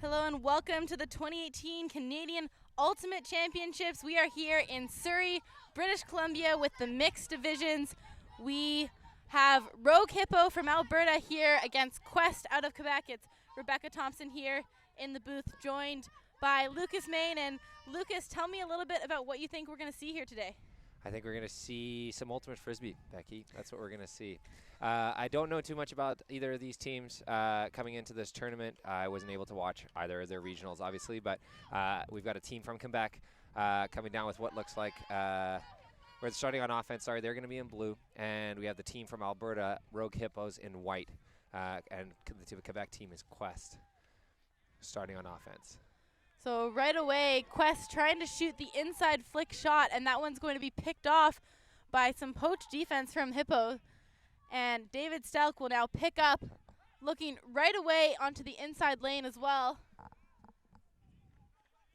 Hello and welcome to the 2018 Canadian Ultimate Championships. We are here in Surrey, British Columbia with the mixed divisions. We have Rogue Hippo from Alberta here against Quest out of Quebec. It's Rebecca Thompson here in the booth, joined by Lucas Main. And Lucas, tell me a little bit about what you think we're going to see here today. I think we're going to see some ultimate frisbee, Becky. That's what we're going to see. I don't know too much about either of these teams coming into this tournament. I wasn't able to watch either of their regionals, obviously, but we've got a team from Quebec coming down with what looks like we're starting on offense. Sorry, they're going to be in blue, and we have the team from Alberta, Rogue Hippos, in white, and the Quebec team is Quest, starting on offense. So right away, Quest trying to shoot the inside flick shot, and that one's going to be picked off by some poach defense from Hippo. And David Stelk will now pick up, looking right away onto the inside lane as well.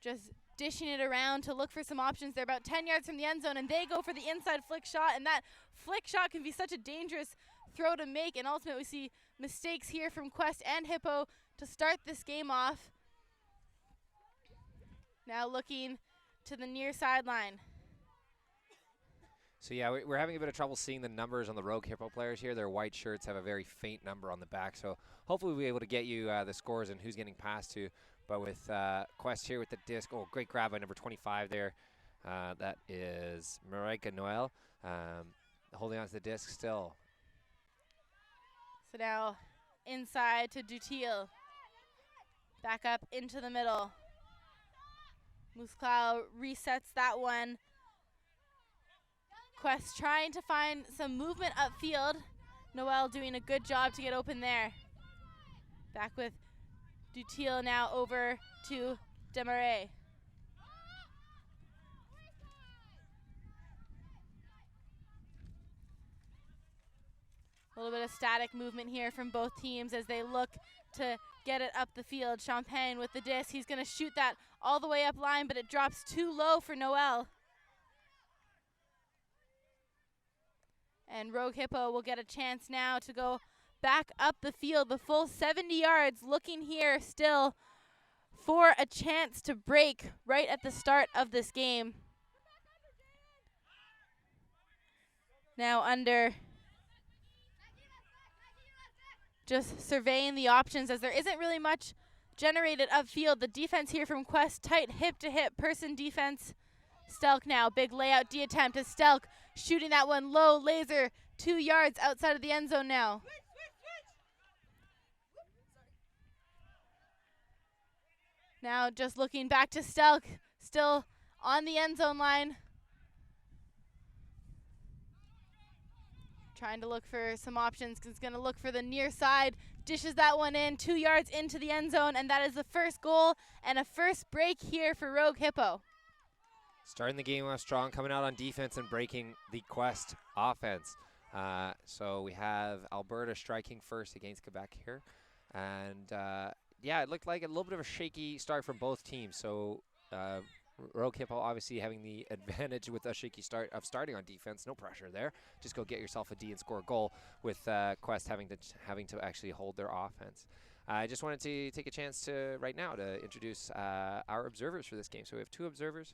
Just dishing it around to look for some options. They're about 10 yards from the end zone, and they go for the inside flick shot, and that flick shot can be such a dangerous throw to make, and ultimately we see mistakes here from Quest and Hippo to start this game off. Now looking to the near sideline. So yeah, we're having a bit of trouble seeing the numbers on the Rogue Hippo players here. Their white shirts have a very faint number on the back, so hopefully we'll be able to get you the scores and who's getting passed to. But with Quest here with the disc, oh, great grab by number 25 there. That is Marika Noel, holding on to the disc still. So now inside to Dutil. Back up into the middle. Musclau resets that one. Quest trying to find some movement upfield. Noel doing a good job to get open there. Back with Dutil now over to Desmarais. A little bit of static movement here from both teams as they look to get it up the field. Champagne with the disc. He's going to shoot that all the way up line, but it drops too low for Noel. And Rogue Hippo will get a chance now to go back up the field, the full 70 yards, looking here still for a chance to break right at the start of this game. Now under, just surveying the options as there isn't really much generated upfield. The defense here from Quest, tight hip-to-hip person defense. Stelk now, big layout D attempt as Stelk shooting that one low, laser, 2 yards outside of the end zone now. Now just looking back to Stelk, still on the end zone line. Trying to look for some options, because it's going to look for the near side. Dishes that one in, 2 yards into the end zone, and that is the first goal and a first break here for Rogue Hippo. Starting the game off strong, coming out on defense and breaking the Quest offense. So we have Alberta striking first against Quebec here. And yeah, it looked like a little bit of a shaky start from both teams. So Rogue Hippo obviously having the advantage with a shaky start of starting on defense. No pressure there. Just go get yourself a D and score a goal, with Quest having to actually hold their offense. I just wanted to take a chance to right now to introduce our observers for this game. So we have two observers.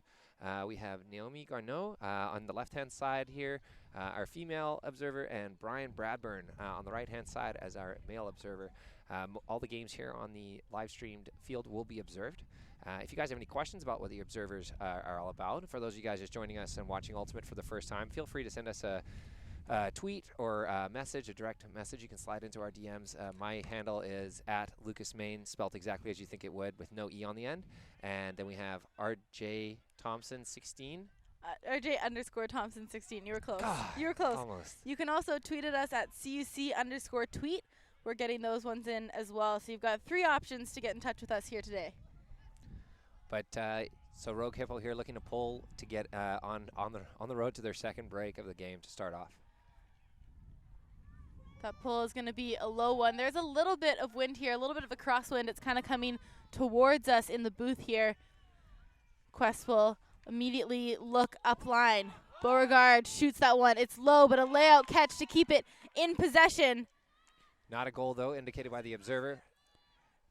We have Naomi Garneau on the left-hand side here, our female observer, and Brian Bradburn on the right-hand side as our male observer. All the games here on the live-streamed field will be observed. If you guys have any questions about what the observers are all about, for those of you guys just joining us and watching Ultimate for the first time, feel free to send us a tweet or a message, a direct message. You can slide into our DMs. My handle is @LucasMain, spelt exactly as you think it would, with no E on the end. And then we have RJ Thompson 16. RJ_Thompson16. You were close. God, you were close. Almost. You can also tweet at us at CUC_tweet. We're getting those ones in as well. So you've got 3 options to get in touch with us here today. But so Rogue Hippo here looking to pull to get on the road to their second break of the game to start off. That pull is going to be a low one. There's a little bit of wind here, a little bit of a crosswind. It's kind of coming towards us in the booth here. Quest will immediately look up line. Beauregard shoots that one. It's low, but a layout catch to keep it in possession. Not a goal, though, indicated by the observer.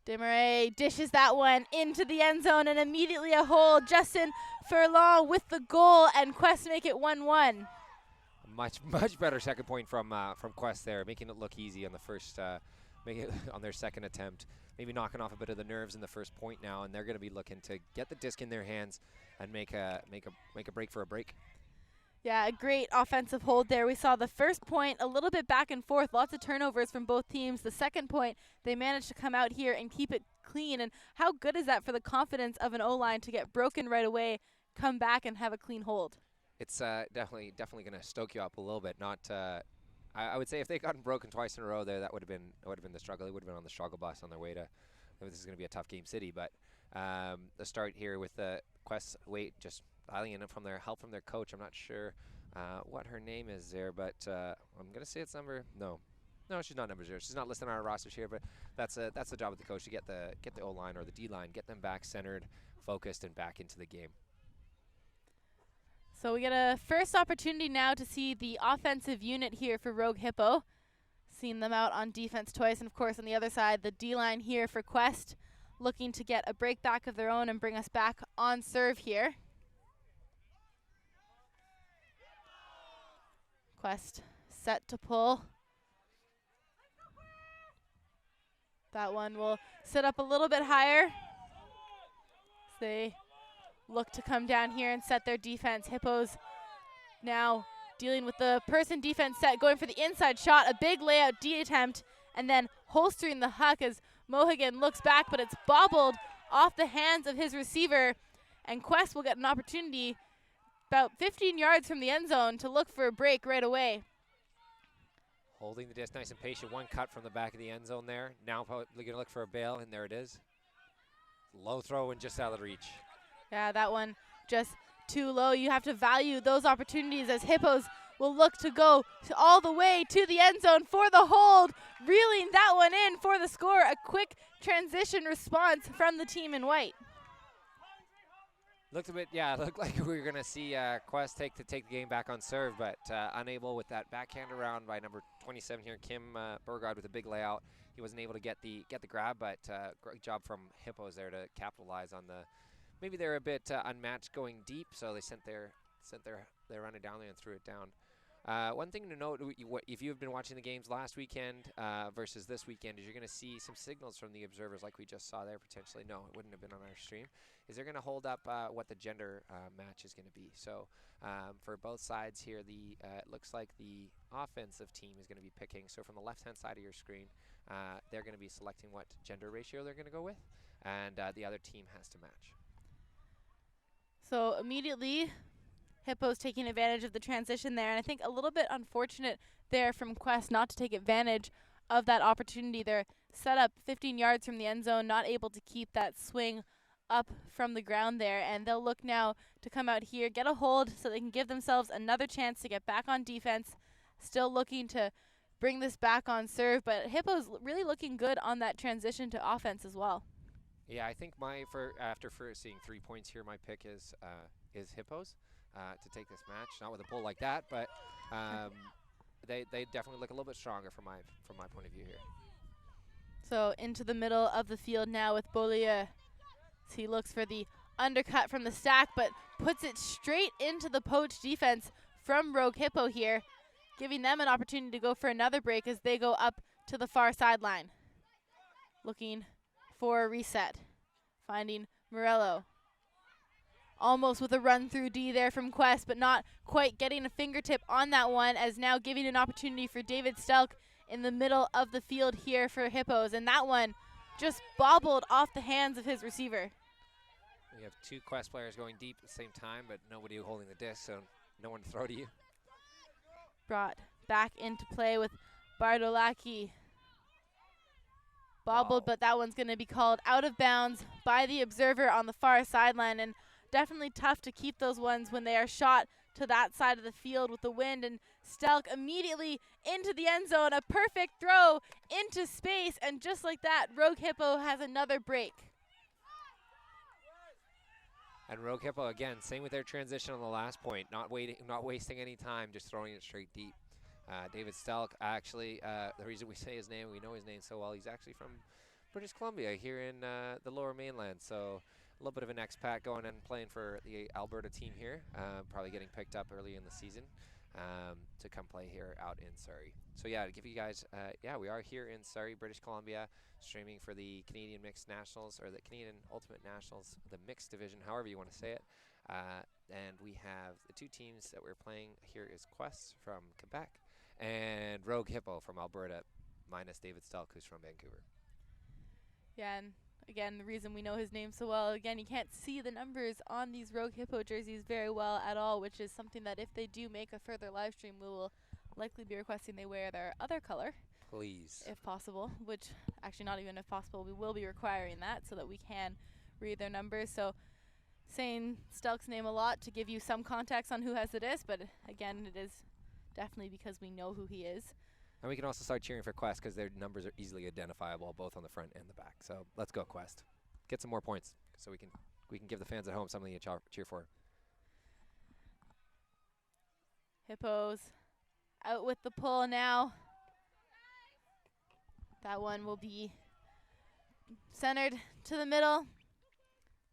Desmarais dishes that one into the end zone and immediately a hold. Justin Furlong with the goal, and Quest make it 1-1. Much better second point from Quest there, making it look easy on the first, making it on their second attempt. Maybe knocking off a bit of the nerves in the first point now, and they're going to be looking to get the disc in their hands and make a break for a break. Yeah, a great offensive hold there. We saw the first point a little bit back and forth, lots of turnovers from both teams. The second point, they managed to come out here and keep it clean. And how good is that for the confidence of an O-line to get broken right away, come back and have a clean hold? It's definitely going to stoke you up a little bit. Not, I would say if they'd gotten broken twice in a row there, that would have been the struggle. They would have been on the struggle bus on their way to. This is going to be a tough game city, but the start here with the Quest just dialing in from their help from their coach. I'm not sure what her name is there, but I'm going to say it's number no, she's not number 0. She's not listed on our rosters here, but that's the job of the coach to get the O line or the D line, get them back centered, focused, and back into the game. So we get a first opportunity now to see the offensive unit here for Rogue Hippo. Seen them out on defense twice, and of course on the other side, the D-line here for Quest, looking to get a break back of their own and bring us back on serve here. Quest set to pull. That one will sit up a little bit higher. They look to come down here and set their defense. Hippos now dealing with the person defense set, going for the inside shot, a big layout D attempt, and then holstering the huck as Mohigan looks back, but it's bobbled off the hands of his receiver, and Quest will get an opportunity about 15 yards from the end zone to look for a break right away. Holding the disc nice and patient. One cut from the back of the end zone there. Now probably going to look for a bail, and there it is. Low throw and just out of reach. Yeah, that one just too low. You have to value those opportunities as Hippos will look to go all the way to the end zone for the hold, reeling that one in for the score. A quick transition response from the team in white. Looked like we were going to see Quest take the game back on serve, but unable with that backhand around by number 27 here, Kim Burgod with a big layout. He wasn't able to get the grab, but great job from Hippos there to capitalize on the. Maybe they're a bit unmatched going deep, so they sent their runner down there and threw it down. One thing to note, if you've been watching the games last weekend versus this weekend, is you're going to see some signals from the observers like we just saw there potentially. No, it wouldn't have been on our stream. Is they're going to hold up what the gender match is going to be. So for both sides here, it looks like the offensive team is going to be picking. So from the left-hand side of your screen, they're going to be selecting what gender ratio they're going to go with, and the other team has to match. So immediately, Hippos taking advantage of the transition there, and I think a little bit unfortunate there from Quest not to take advantage of that opportunity. They're set up 15 yards from the end zone, not able to keep that swing up from the ground there, and they'll look now to come out here, get a hold so they can give themselves another chance to get back on defense. Still looking to bring this back on serve, but Hippos really looking good on that transition to offense as well. Yeah, I think after seeing 3 points here, my pick is Hippos to take this match. Not with a pull like that, but they definitely look a little bit stronger from my point of view here. So into the middle of the field now with Beaulieu. He looks for the undercut from the stack, but puts it straight into the poach defense from Rogue Hippo here, giving them an opportunity to go for another break as they go up to the far sideline. Looking for a reset. Finding Morello. Almost with a run through D there from Quest, but not quite getting a fingertip on that one, as now giving an opportunity for David Stelk in the middle of the field here for Hippos. And that one just bobbled off the hands of his receiver. We have 2 Quest players going deep at the same time, but nobody holding the disc, so no one to throw to you. Brought back into play with Bardolaki. Bobbled, but that one's going to be called out of bounds by the observer on the far sideline, and definitely tough to keep those ones when they are shot to that side of the field with the wind. And Stelk immediately into the end zone, a perfect throw into space, and just like that, Rogue Hippo has another break. And Rogue Hippo, again, same with their transition on the last point, not wasting any time, just throwing it straight deep. David Stelk, actually, the reason we say his name, we know his name so well, he's actually from British Columbia here in the Lower Mainland. So a little bit of an expat going and playing for the Alberta team here. Probably getting picked up early in the season to come play here out in Surrey. So yeah, to give you guys, we are here in Surrey, British Columbia, streaming for the Canadian Mixed Nationals, or the Canadian Ultimate Nationals, the mixed division, however you want to say it. And we have the two teams that we're playing here is Quest from Quebec and Rogue Hippo from Alberta, minus David Stelk, who's from Vancouver. Yeah, and again, the reason we know his name so well, again, you can't see the numbers on these Rogue Hippo jerseys very well at all, which is something that if they do make a further live stream, we will likely be requesting they wear their other color. Please. If possible, which actually not even if possible, we will be requiring that so that we can read their numbers. So saying Stelk's name a lot to give you some context on who has the disc, but again, it is definitely because we know who he is. And we can also start cheering for Quest because their numbers are easily identifiable both on the front and the back. So let's go Quest. Get some more points so we can give the fans at home something to cheer for. Hippos out with the pull now. That one will be centered to the middle.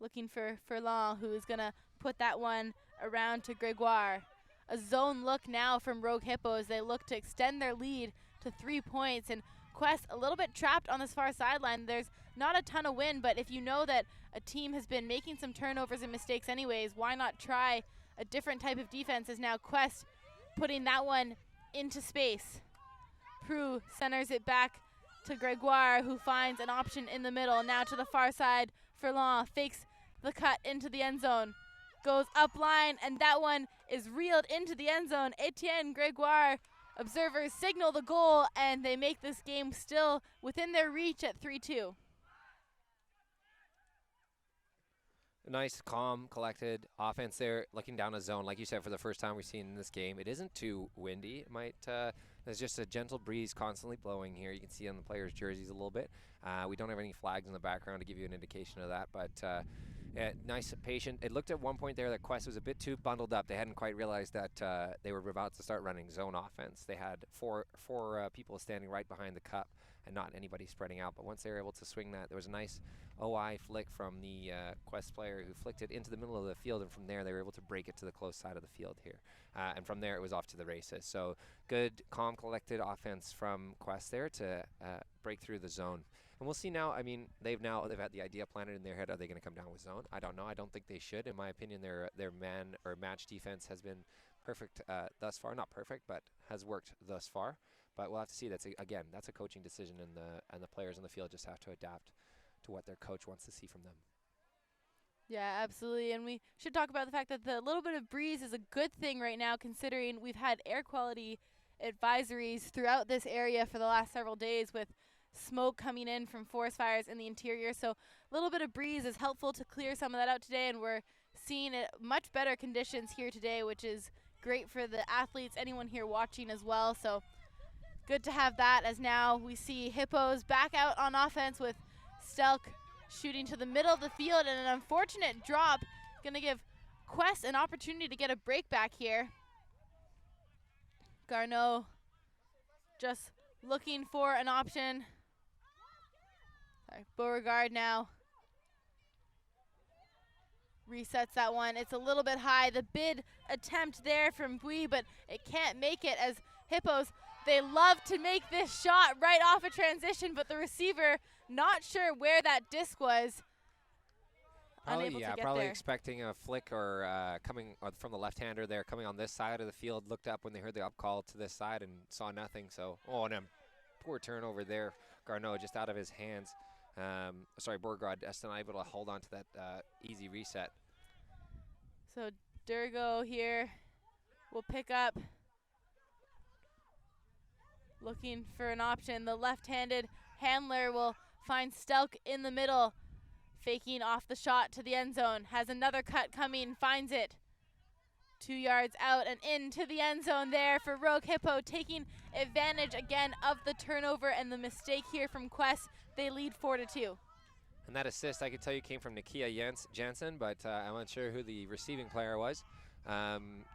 Looking for Furlong, who is going to put that one around to Gregoire. A zone look now from Rogue Hippo as they look to extend their lead to 3 points. And Quest a little bit trapped on this far sideline. There's not a ton of wind, but if you know that a team has been making some turnovers and mistakes anyways, why not try a different type of defense? As now Quest putting that one into space. Prue centers it back to Gregoire, who finds an option in the middle. Now to the far side, Furlong fakes the cut into the end zone. Goes up line, and that one is reeled into the end zone. Etienne Gregoire, observers signal the goal, and they make this game still within their reach at 3-2. Nice, calm, collected offense there, looking down a zone. Like you said, for the first time we've seen in this game, it isn't too windy. It might, there's just a gentle breeze constantly blowing here. You can see on the players' jerseys a little bit. We don't have any flags in the background to give you an indication of that, but yeah, nice, patient. It looked at one point there that Quest was a bit too bundled up. They hadn't quite realized that they were about to start running zone offense. They had four people standing right behind the cup and not anybody spreading out. But once they were able to swing that, there was a nice OI flick from the Quest player who flicked it into the middle of the field, and from there they were able to break it to the close side of the field here. And from there it was off to the races. So good, calm, collected offense from Quest there to break through the zone. And we'll see now. I mean, they've had the idea planted in their head. Are they going to come down with zone? I don't know. I don't think they should. In my opinion, their man or match defense has been perfect thus far. Not perfect, but has worked thus far. But we'll have to see. That's a coaching decision, and the players on the field just have to adapt to what their coach wants to see from them. Yeah, absolutely. And we should talk about the fact that the little bit of breeze is a good thing right now, considering we've had air quality advisories throughout this area for the last several days with smoke coming in from forest fires in the interior. So a little bit of breeze is helpful to clear some of that out today, and we're seeing it much better conditions here today, which is great for the athletes, anyone here watching as well. So good to have that, as now we see Hippos back out on offense with Stelk shooting to the middle of the field, and an unfortunate drop going to give Quest an opportunity to get a break back here. Garneau just looking for an option. Sorry, Beauregard now resets that one. It's a little bit high. The bid attempt there from Bui, but it can't make it, as Hippos, they love to make this shot right off a transition, but the receiver not sure where that disc was. Probably expecting a flick or coming from the left-hander there, coming on this side of the field, looked up when they heard the up call to this side and saw nothing. So, and a poor turnover there. Garneau just out of his hands. Beauregard just not able to hold on to that easy reset. So Durgo here will pick up, looking for an option. The left-handed handler will find Stelk in the middle, faking off the shot to the end zone. Has another cut coming, finds it 2 yards out and into the end zone there for Rogue Hippo, taking advantage again of the turnover and the mistake here from Quest. They lead 4-2. And that assist, I could tell you, came from Nakia Jensen, but I'm not sure who the receiving player was.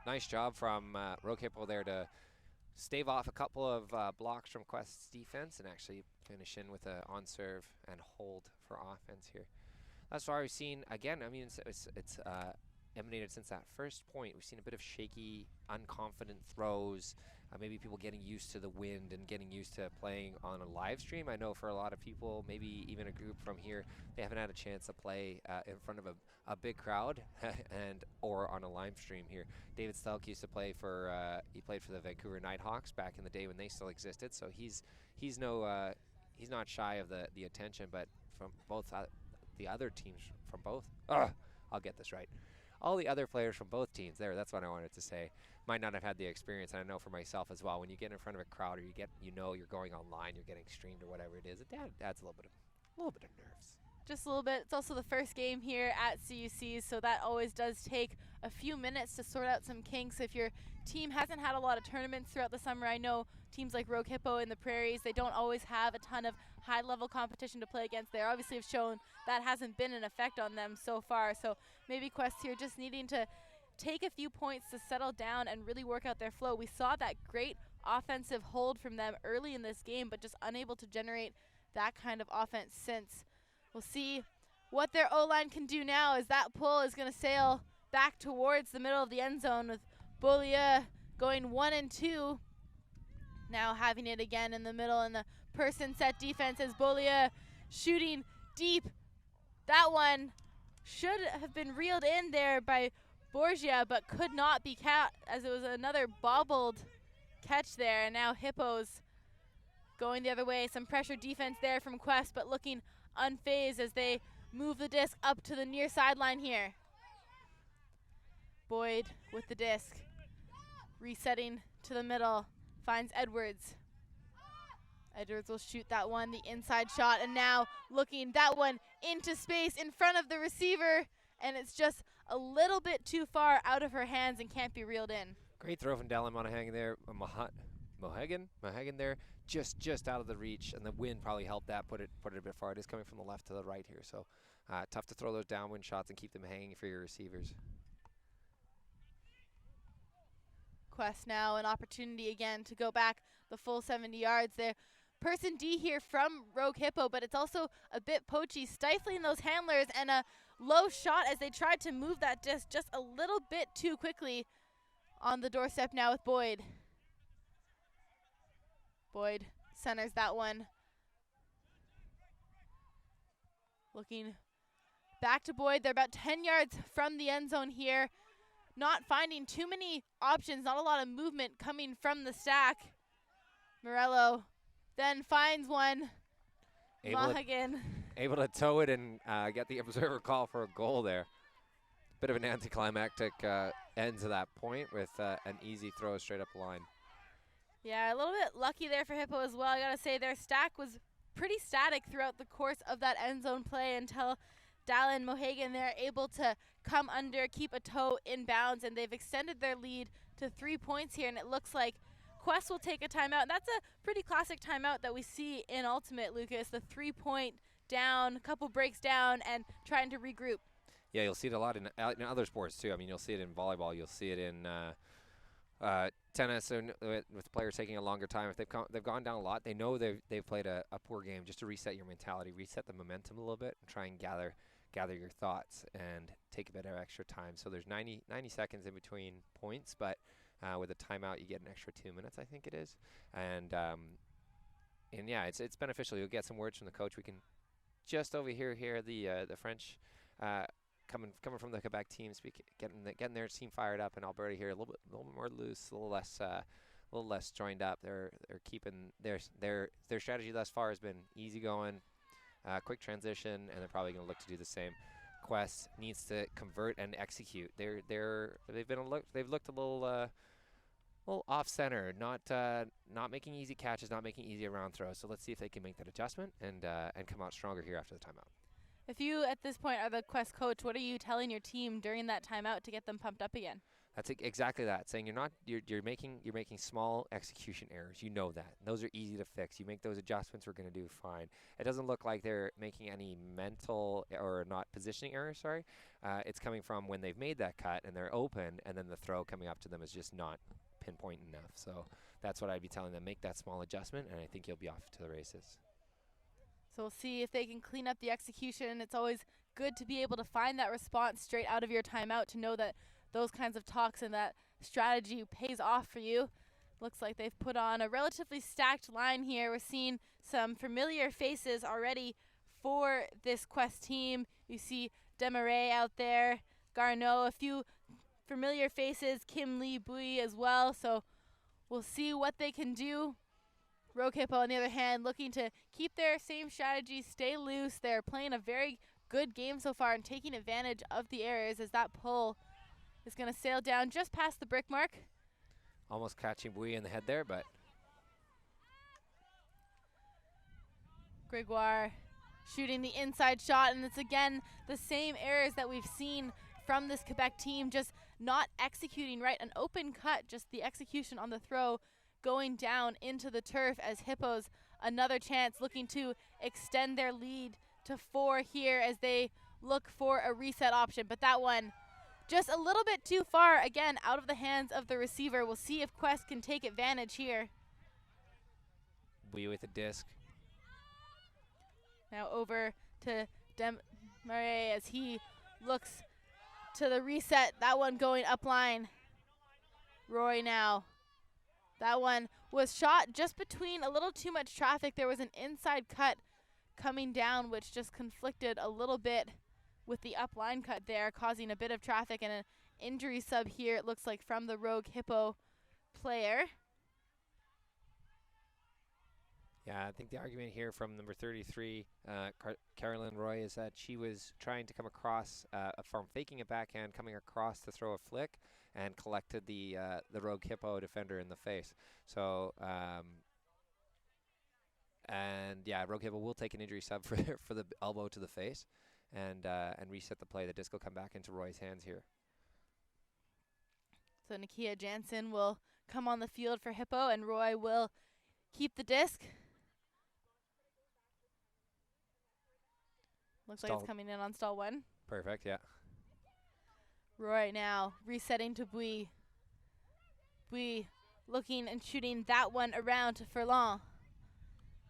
Nice job from Rogue Hippo there to stave off a couple of blocks from Quest's defense and actually finish in with a on serve and hold for offense here. That's why we've seen, again, I mean, it's emanated since that first point. We've seen a bit of shaky, unconfident throws, maybe people getting used to the wind and getting used to playing on a live stream. I know for a lot of people, maybe even a group from here, they haven't had a chance to play in front of a big crowd or on a live stream here. David Stelk used to play for, he played for the Vancouver Nighthawks back in the day when they still existed, so he's not shy of the attention, but from both the other teams from both, I'll get this right. All the other players from both teams that's what I wanted to say, might not have had the experience, and I know for myself as well, when you get in front of a crowd or you're going online, you're getting streamed or whatever it is, it adds a little bit of nerves. Just a little bit. It's also the first game here at CUC, so that always does take a few minutes to sort out some kinks. If your team hasn't had a lot of tournaments throughout the summer, I know teams like Rogue Hippo in the Prairies, they don't always have a ton of high-level competition to play against. They obviously have shown that hasn't been an effect on them so far, so maybe Quest here just needing to take a few points to settle down and really work out their flow. We saw that great offensive hold from them early in this game, but just unable to generate that kind of offense since. We'll see what their O-line can do now as that pull is going to sail back towards the middle of the end zone with Beaulieu going 1 and 2. Now having it again in the middle in the person set defense as Beaulieu shooting deep. That one should have been reeled in there by Borgia, but could not be caught as it was another bobbled catch there. And now Hippos going the other way. Some pressure defense there from Quest, but looking unfazed as they move the disc up to the near sideline here. Boyd with the disc, resetting to the middle, finds Edwards. Edwards will shoot that one, the inside shot, and now looking that one into space in front of the receiver, and it's just a little bit too far out of her hands and can't be reeled in. Great throw from Dallin Monahan there. Mohagan there, just out of the reach, and the wind probably helped that, put it a bit far. It is coming from the left to the right here, so tough to throw those downwind shots and keep them hanging for your receivers. Quest now an opportunity again to go back the full 70 yards there. Person D here from Rogue Hippo, but it's also a bit poachy, stifling those handlers, and a low shot as they tried to move that disc just a little bit too quickly. On the doorstep now with Boyd. Boyd centers that one. Looking back to Boyd. They're about 10 yards from the end zone here. Not finding too many options, not a lot of movement coming from the stack. Morello then finds one. Able to tow it and get the observer call for a goal there. Bit of an anticlimactic end to that point with an easy throw straight up the line. Yeah, a little bit lucky there for Hippo as well. I gotta say their stack was pretty static throughout the course of that end zone play until Dallin Mohagan, they're able to come under, keep a toe in bounds, and they've extended their lead to 3 points here, and it looks like Quest will take a timeout. That's a pretty classic timeout that we see in Ultimate, Lucas, the 3-point down, couple breaks down, and trying to regroup. Yeah, you'll see it a lot in other sports too. I mean, you'll see it in volleyball. You'll see it in tennis, and with players taking a longer time. If they've gone down a lot, they know they've played a poor game. Just to reset your mentality, reset the momentum a little bit, and try and gather your thoughts and take a bit of extra time. So there's 90 seconds in between points, but with a timeout, you get an extra 2 minutes, I think it is. And yeah, it's beneficial. You'll get some words from the coach. We can just over here hear the French coming from the Quebec team, getting their team fired up, and Alberta here a little bit more loose, a little less joined up. They're keeping their strategy thus far has been easy going, quick transition, and they're probably going to look to do the same. Quest needs to convert and execute. They've looked a little off center, not making easy catches, not making easy around throws. So let's see if they can make that adjustment and come out stronger here after the timeout. If you, at this point, are the Quest coach, what are you telling your team during that timeout to get them pumped up again? That's exactly that. Saying you're making small execution errors. You know that. Those are easy to fix. You make those adjustments, we're going to do fine. It doesn't look like they're making any mental or not positioning errors. Sorry, it's coming from when they've made that cut and they're open, and then the throw coming up to them is just not pinpoint enough. So that's what I'd be telling them. Make that small adjustment, and I think you'll be off to the races. So we'll see if they can clean up the execution. It's always good to be able to find that response straight out of your timeout to know that those kinds of talks and that strategy pays off for you. Looks like they've put on a relatively stacked line here. We're seeing some familiar faces already for this Quest team. You see Demarais out there, Garneau, a few familiar faces, Kim Lee Bui as well. So we'll see what they can do. Rogue Hippo, on the other hand, looking to keep their same strategy, stay loose. They're playing a very good game so far and taking advantage of the errors as that pull is going to sail down just past the brick mark. Almost catching Bui in the head there, but Gregoire shooting the inside shot, and it's again the same errors that we've seen from this Quebec team, just not executing right. An open cut, just the execution on the throw going down into the turf as Hippos another chance looking to extend their lead to 4 here as they look for a reset option. But that one just a little bit too far, again, out of the hands of the receiver. We'll see if Quest can take advantage here. Bui with a disc. Now over to Demarais as he looks to the reset. That one going up line. Roy now. That one was shot just between a little too much traffic. There was an inside cut coming down, which just conflicted a little bit with the up line cut there, causing a bit of traffic and an injury sub here, it looks like, from the Rogue Hippo player. Yeah, I think the argument here from number 33, Carolyn Roy, is that she was trying to come across from faking a backhand, coming across to throw a flick, and collected the Rogue Hippo defender in the face. So, and yeah, Rogue Hippo will take an injury sub for the elbow to the face, and reset the play. The disc will come back into Roy's hands here. So Nakia Jansen will come on the field for Hippo, and Roy will keep the disc. Looks like it's coming in on stall 1. Perfect, yeah. Roy now resetting to Bui. Bui looking and shooting that one around to Furlan.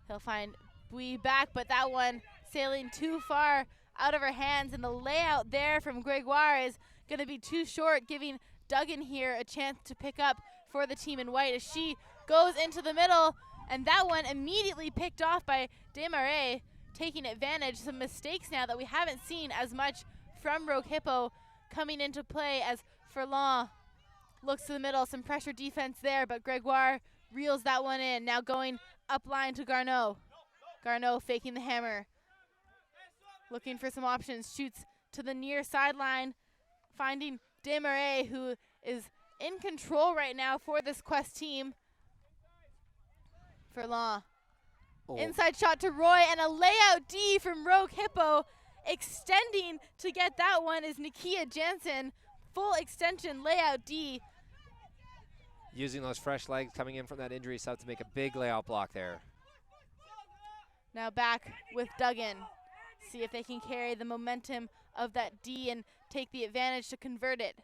He'll find Bui back, but that one sailing too far out of her hands, and the layout there from Gregoire is going to be too short, giving Duggan here a chance to pick up for the team in white as she goes into the middle, and that one immediately picked off by Demarais, taking advantage. Some mistakes now that we haven't seen as much from Rogue Hippo coming into play as Furlan looks to the middle. Some pressure defense there, but Gregoire reels that one in. Now going up line to Garneau. Garneau faking the hammer. Looking for some options. Shoots to the near sideline, finding Demarais, who is in control right now for this Quest team. Furlan. Oh. Inside shot to Roy, and a layout D from Rogue Hippo. Extending to get that one is Nakia Jansen. Full extension layout D. Using those fresh legs coming in from that injury sub to make a big layout block there. Now back with Duggan. See if they can carry the momentum of that D and take the advantage to convert it.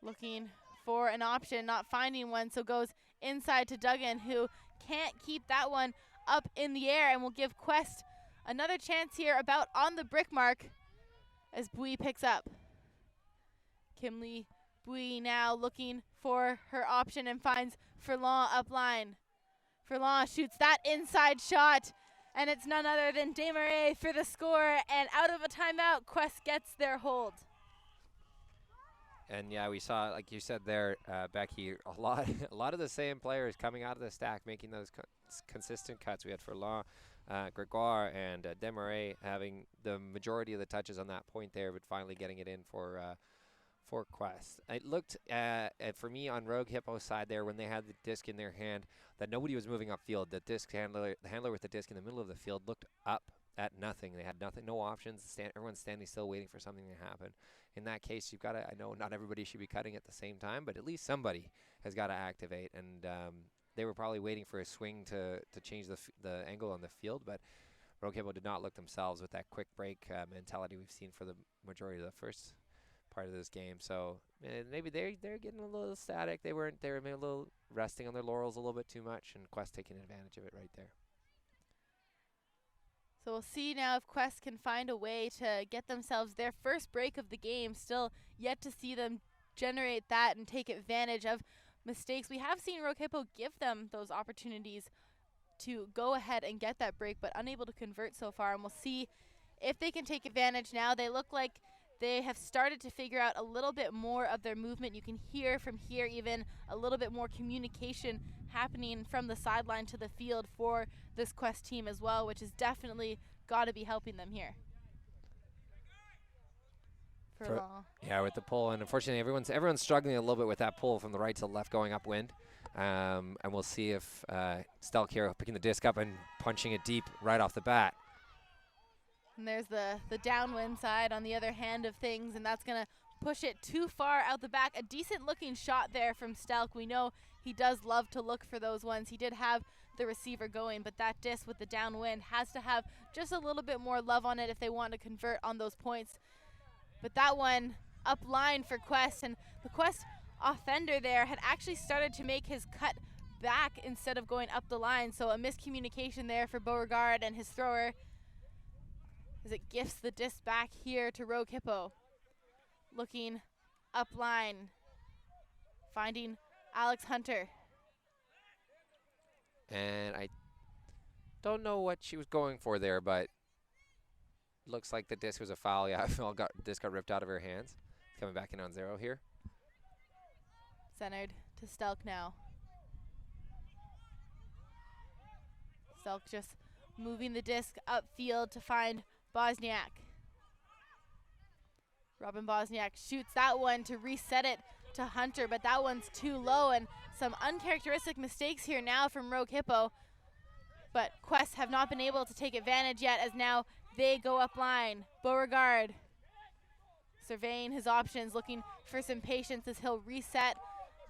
Looking for an option, not finding one, so goes inside to Duggan, who can't keep that one up in the air, and will give Quest another chance here about on the brick mark as Bui picks up. Kimlee Bui now looking for her option and finds Furlan up line. Furlan shoots that inside shot, and it's none other than Demarais for the score, and out of a timeout, Quest gets their hold. And yeah, we saw, like you said there, Becky, a lot of the same players coming out of the stack, making those consistent cuts. We had Furlan, Gregoire, and Demarais having the majority of the touches on that point there, but finally getting it in for Quest. It looked, for me, on Rogue Hippo's side there, when they had the disc in their hand, that nobody was moving upfield. The handler with the disc in the middle of the field looked up at nothing. They had nothing, no options. Everyone's standing still waiting for something to happen. In that case, you've got to, I know not everybody should be cutting at the same time, but at least somebody has got to activate. And they were probably waiting for a swing to change the angle on the field, but Rogue Hippo did not look themselves with that quick break mentality we've seen for the majority of the first part of this game. So maybe they're getting a little static. They were maybe a little resting on their laurels a little bit too much, and Quest taking advantage of it right there. So we'll see now if Quest can find a way to get themselves their first break of the game. Still yet to see them generate that and take advantage of mistakes. We have seen Rogue Hippo give them those opportunities to go ahead and get that break, but unable to convert so far. And we'll see if they can take advantage now. They look like they have started to figure out a little bit more of their movement. You can hear from here even a little bit more communication happening from the sideline to the field for this Quest team as well, which has definitely got to be helping them here. Yeah, with the pull, and unfortunately everyone's struggling a little bit with that pull from the right to the left going upwind. And we'll see if Stelk here picking the disc up and punching it deep right off the bat. And there's the downwind side on the other hand of things, and that's going to push it too far out the back. A decent looking shot there from Stelk. We know he does love to look for those ones. He did have the receiver going, but that disc with the downwind has to have just a little bit more love on it if they want to convert on those points. But that one up line for Quest, and the Quest offender there had actually started to make his cut back instead of going up the line, so a miscommunication there for Beauregard and his thrower as it gifts the disc back here to Rogue Hippo. Looking up line, finding Alex Hunter. And I don't know what she was going for there, but looks like the disc was a foul. Yeah, disc got ripped out of her hands. Coming back in on 0 here. Centered to Stelk now. Stelk just moving the disc upfield to find Bosniak. Robin Bosniak shoots that one to reset it to Hunter, but that one's too low, and some uncharacteristic mistakes here now from Rogue Hippo. But Quest have not been able to take advantage yet, as now they go up line. Beauregard surveying his options, looking for some patience as he'll reset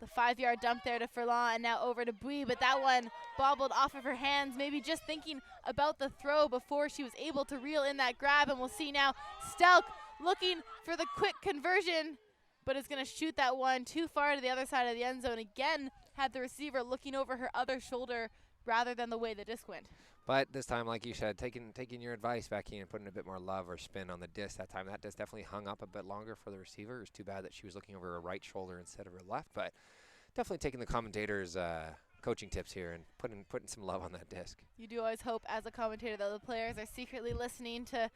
the 5-yard dump there to Furlan, and now over to Bui, but that one bobbled off of her hands, maybe just thinking about the throw before she was able to reel in that grab. And we'll see now Stelk looking for the quick conversion, but is going to shoot that one too far to the other side of the end zone. Again, had the receiver looking over her other shoulder rather than the way the disc went. But this time, like you said, taking your advice, Becky, and putting a bit more love or spin on the disc that time. That disc definitely hung up a bit longer for the receiver. It was too bad that she was looking over her right shoulder instead of her left, but definitely taking the commentators' coaching tips here and putting some love on that disc. You do always hope as a commentator that the players are secretly listening to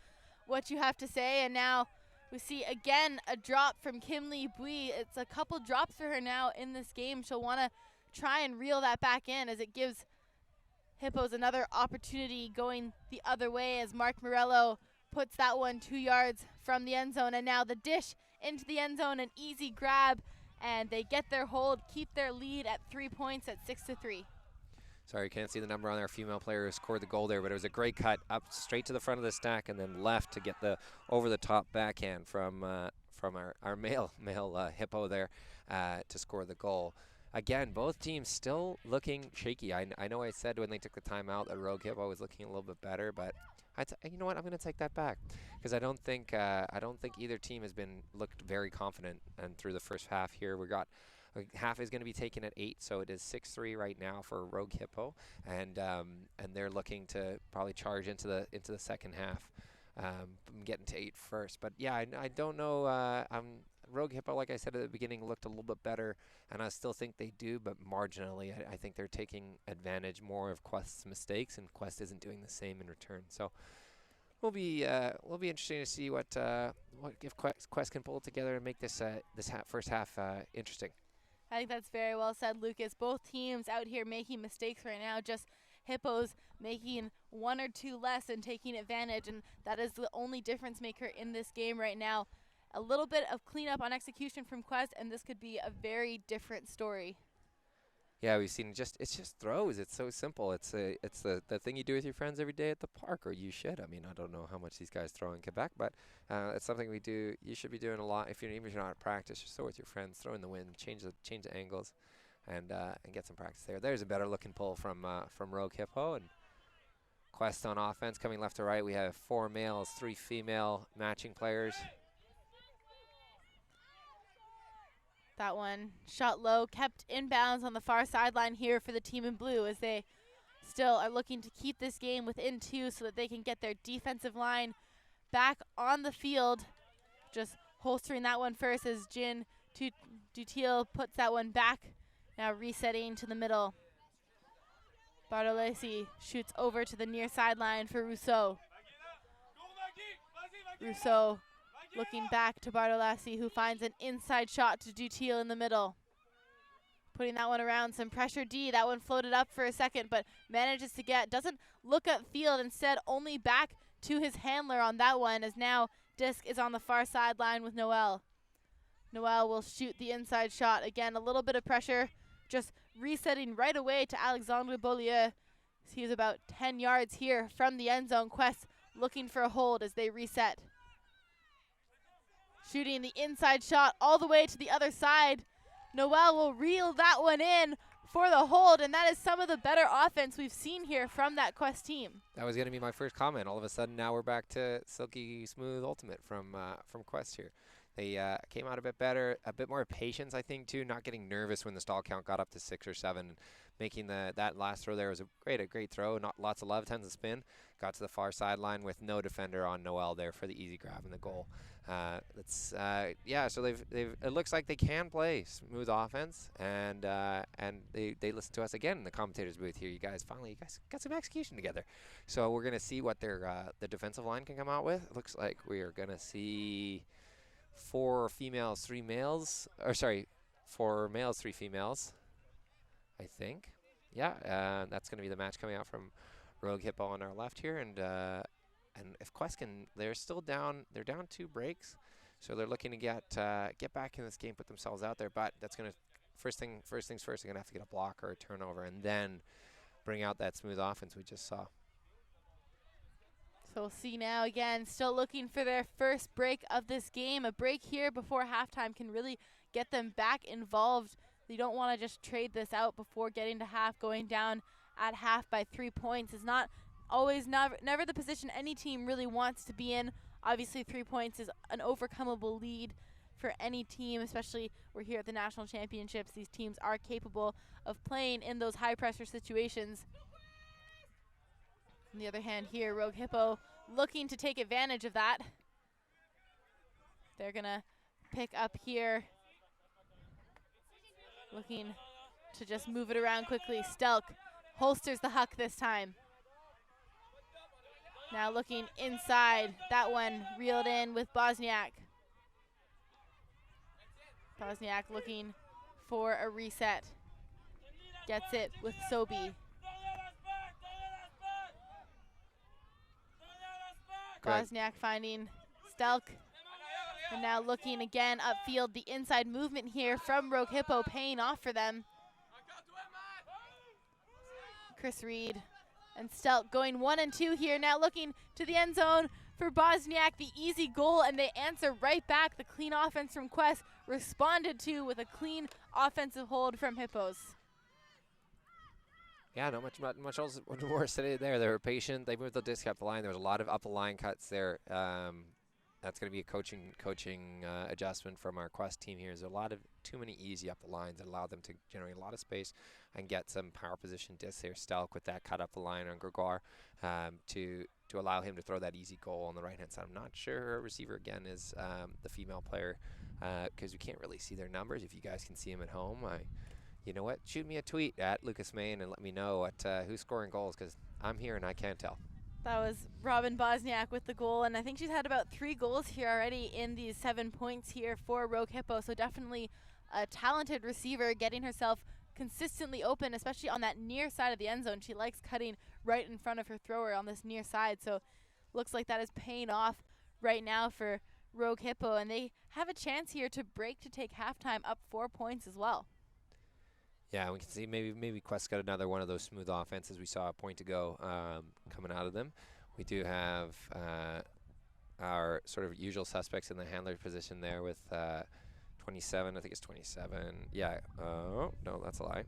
what you have to say. And now we see again a drop from Kimlee Bui. It's a couple drops for her now in this game. She'll want to try and reel that back in, as it gives Hippos another opportunity going the other way, as Mark Morello puts that one 2 yards from the end zone. And now the dish into the end zone, an easy grab, and they get their hold, keep their lead at 3 points at 6-3. Sorry, you can't see the number on our female player who scored the goal there, but it was a great cut up straight to the front of the stack and then left to get the over-the-top backhand from our male Hippo there to score the goal. Again, both teams still looking shaky. I know I said when they took the timeout that Rogue Hippo was looking a little bit better, but you know what? I'm going to take that back, because I don't think either team has been looked very confident. And through the first half here, we got half is going to be taken at 8, so it is 6-3 right now for Rogue Hippo, and they're looking to probably charge into the second half, getting to 8 first. But yeah, I don't know. Rogue Hippo, like I said at the beginning, looked a little bit better, and I still think they do, but marginally. I think they're taking advantage more of Quest's mistakes, and Quest isn't doing the same in return. So we'll be interesting to see what if Quest can pull it together and make this first half interesting. I think that's very well said, Lucas. Both teams out here making mistakes right now. Just Hippos making 1 or 2 less and taking advantage, and that is the only difference maker in this game right now. A little bit of cleanup on execution from Quest, and this could be a very different story. Yeah, we've seen it's just throws. It's so simple. It's the thing you do with your friends every day at the park, or you should. I mean, I don't know how much these guys throw in Quebec, but it's something we do. You should be doing a lot. Even if you're not at practice, just throw with your friends, throw in the wind, change the angles, and get some practice there. There's a better looking pull from Rogue Hippo, and Quest on offense coming left to right. We have 4 males, 3 female matching players. That one shot low, kept inbounds on the far sideline here for the team in blue as they still are looking to keep this game within 2 so that they can get their defensive line back on the field. Just holstering that one first as Jin Dutil puts that one back. Now resetting to the middle. Bartolesi shoots over to the near sideline for Rousseau. Rousseau looking back to Bartolesi, who finds an inside shot to Dutil in the middle. Putting that one around, some pressure D. That one floated up for a second, but manages to doesn't look up field, instead only back to his handler on that one, as now disc is on the far sideline with Noel. Noel will shoot the inside shot. Again, a little bit of pressure, just resetting right away to Alexandre Beaulieu. He's about 10 yards here from the end zone. Quest looking for a hold as they reset. Shooting the inside shot all the way to the other side. Noel will reel that one in for the hold, and that is some of the better offense we've seen here from that Quest team. That was going to be my first comment. All of a sudden, now we're back to silky smooth ultimate from Quest here. They came out a bit better, a bit more patience, I think, too. Not getting nervous when the stall count got up to 6 or 7. Making that last throw there was a great throw. Not lots of love, tons of spin. Got to the far sideline with no defender on Noel there for the easy grab and the goal. So it looks like they can play smooth offense, and they listen to us again in the commentators booth here. You guys got some execution together. So we're gonna see what the defensive line can come out with. It looks like we are gonna see 4 females, 3 males, or sorry, 4 males, 3 females, I think. Yeah, that's going to be the match coming out from Rogue Hippo on our left here, and if Quest can, they're still down. They're down 2 breaks, so they're looking to get back in this game, put themselves out there. But that's going to first things first. They're going to have to get a block or a turnover, and then bring out that smooth offense we just saw. So we'll see now again, still looking for their first break of this game. A break here before halftime can really get them back involved. You don't want to just trade this out before getting to half. Going down at half by 3 points is not always never the position any team really wants to be in. Obviously 3 points is an overcomable lead for any team, especially we're here at the national championships. These teams are capable of playing in those high pressure situations. On the other hand here, Rogue Hippo looking to take advantage of that. They're gonna pick up here. Looking to just move it around quickly. Stelk holsters the huck this time. Now looking inside. That one reeled in with Bosniak. Bosniak looking for a reset. Gets it with Sobi. Bosniak finding Stelk. And now looking again upfield. The inside movement here from Rogue Hippo paying off for them. Chris Reed and Stelk going 1 and 2 here. Now looking to the end zone for Bosniak. The easy goal, and they answer right back. The clean offense from Quest responded to with a clean offensive hold from Hippos. Yeah, not much else more today there. They were patient. They moved the disc up the line. There was a lot of up the line cuts there. That's going to be a coaching adjustment from our Quest team here. There's a lot of too many easy up the lines that allow them to generate a lot of space and get some power position discs there. Stelk with that cut up the line on Gregoire to allow him to throw that easy goal on the right hand side. I'm not sure her receiver again is the female player because we can't really see their numbers. If you guys can see them at home, you know what? Shoot me a tweet at Lucas Main and let me know who's scoring goals, because I'm here and I can't tell. That was Robin Bosniak with the goal, and I think she's had about 3 goals here already in these 7 points here for Rogue Hippo. So definitely a talented receiver, getting herself consistently open, especially on that near side of the end zone. She likes cutting right in front of her thrower on this near side. So looks like that is paying off right now for Rogue Hippo, and they have a chance here to break to take halftime up 4 points as well. Yeah, we can see maybe Quest got another one of those smooth offenses we saw a point ago coming out of them. We do have our sort of usual suspects in the handler position there with 27. I think it's 27. Yeah. Oh, no, that's a lie.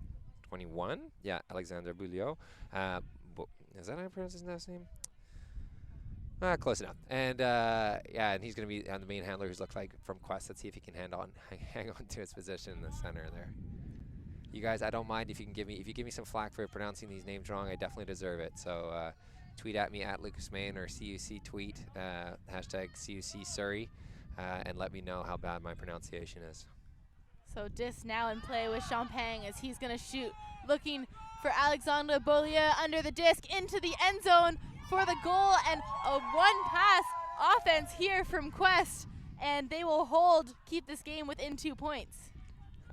21. Yeah, Alexandre Beaulieu. Is that how I pronounce his last name? Close enough. And yeah, and he's going to be on the main handler who's looked like from Quest. Let's see if he can hang on to his position in the center there. You guys, I don't mind if you give me some flack for pronouncing these names wrong. I definitely deserve it. So tweet at me at Lucas Main or CUC tweet hashtag CUC Surrey and let me know how bad my pronunciation is. So Dis now in play with Champagne as he's going to shoot, looking for Alexandre Beaulieu under the disc into the end zone for the goal, and a one-pass offense here from Quest, and they will keep this game within 2 points.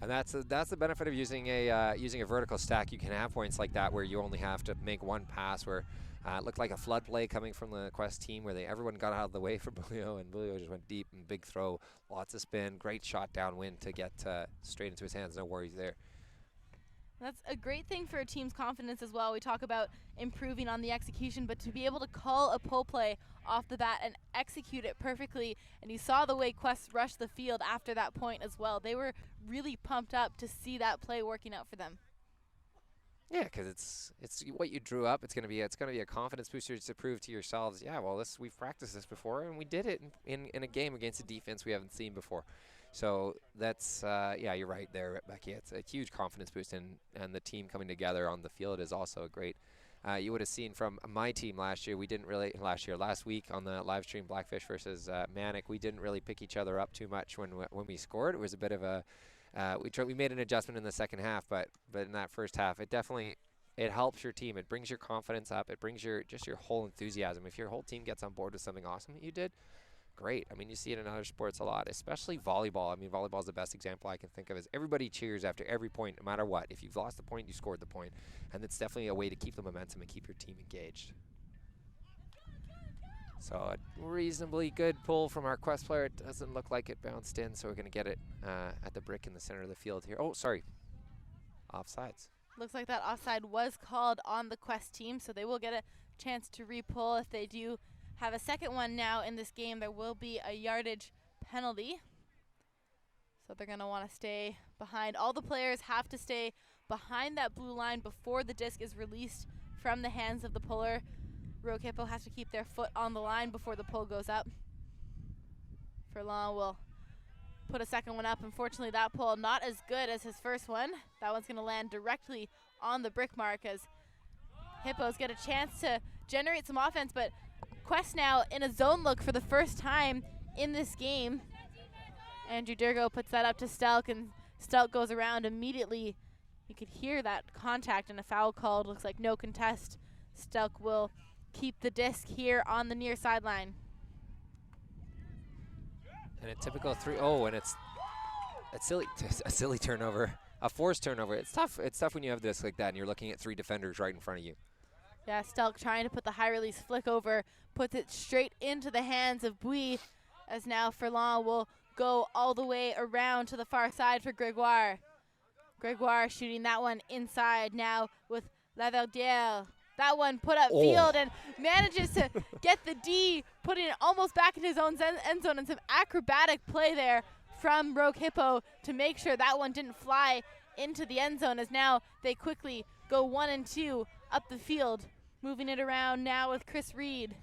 And that's the benefit of using a vertical stack. You can have points like that where you only have to make one pass. Where it looked like a flood play coming from the Quest team where everyone got out of the way for Beaulieu, and Beaulieu just went deep and big throw, lots of spin, great shot downwind to get straight into his hands. No worries there. That's a great thing for a team's confidence as well. We talk about improving on the execution, but to be able to call a pull play off the bat and execute it perfectly, and you saw the way Quest rushed the field after that point as well. They were really pumped up to see that play working out for them. Yeah, because it's what you drew up. It's gonna be a confidence booster to prove to yourselves. Yeah, well, we've practiced this before, and we did it in a game against a defense we haven't seen before. So that's yeah, you're right there, Becky. It's a huge confidence boost, and the team coming together on the field is also a great. You would have seen from my team last year. Last week on the live stream, Blackfish versus Manic, we didn't really pick each other up too much when we scored. It was a bit of a we made an adjustment in the second half, but in that first half, it helps your team. It brings your confidence up. It brings your whole enthusiasm. If your whole team gets on board with something awesome that you did, great. I mean, you see it in other sports a lot, especially volleyball. I mean, volleyball is the best example I can think of. Is everybody cheers after every point, no matter what. If you've lost the point, you scored the point, and it's definitely a way to keep the momentum and keep your team engaged. So a reasonably good pull from our Quest player. It doesn't look like it bounced in, so we're going to get it at the brick in the center of the field here. Oh, sorry. Offsides. Looks like that offside was called on the Quest team, so they will get a chance to re-pull. If they do have a second one now in this game, there will be a yardage penalty. So they're going to want to stay behind. All the players have to stay behind that blue line before the disc is released from the hands of the puller. Rogue Hippo has to keep their foot on the line before the pull goes up. Furlong will put a second one up. Unfortunately, that pull not as good as his first one. That one's going to land directly on the brick mark as Hippos get a chance to generate some offense, but Quest now in a zone look for the first time in this game. Andrew Durgo puts that up to Stelk, and Stelk goes around immediately. You could hear that contact and a foul called. Looks like no contest. Stelk will keep the disc here on the near sideline. And a typical 3-0, and it's a silly turnover, a forced turnover. It's tough. It's tough when you have this like that and you're looking at three defenders right in front of you. Yeah, Stelk trying to put the high release flick over, puts it straight into the hands of Bouy, as now Furlong will go all the way around to the far side for Gregoire. Gregoire shooting that one inside now with Laverdiere. That one put up field and manages to get the D, putting it almost back in his own end zone, and some acrobatic play there from Rogue Hippo to make sure that one didn't fly into the end zone, as now they quickly go 1 and 2 up the field. Moving it around now with Chris Reed.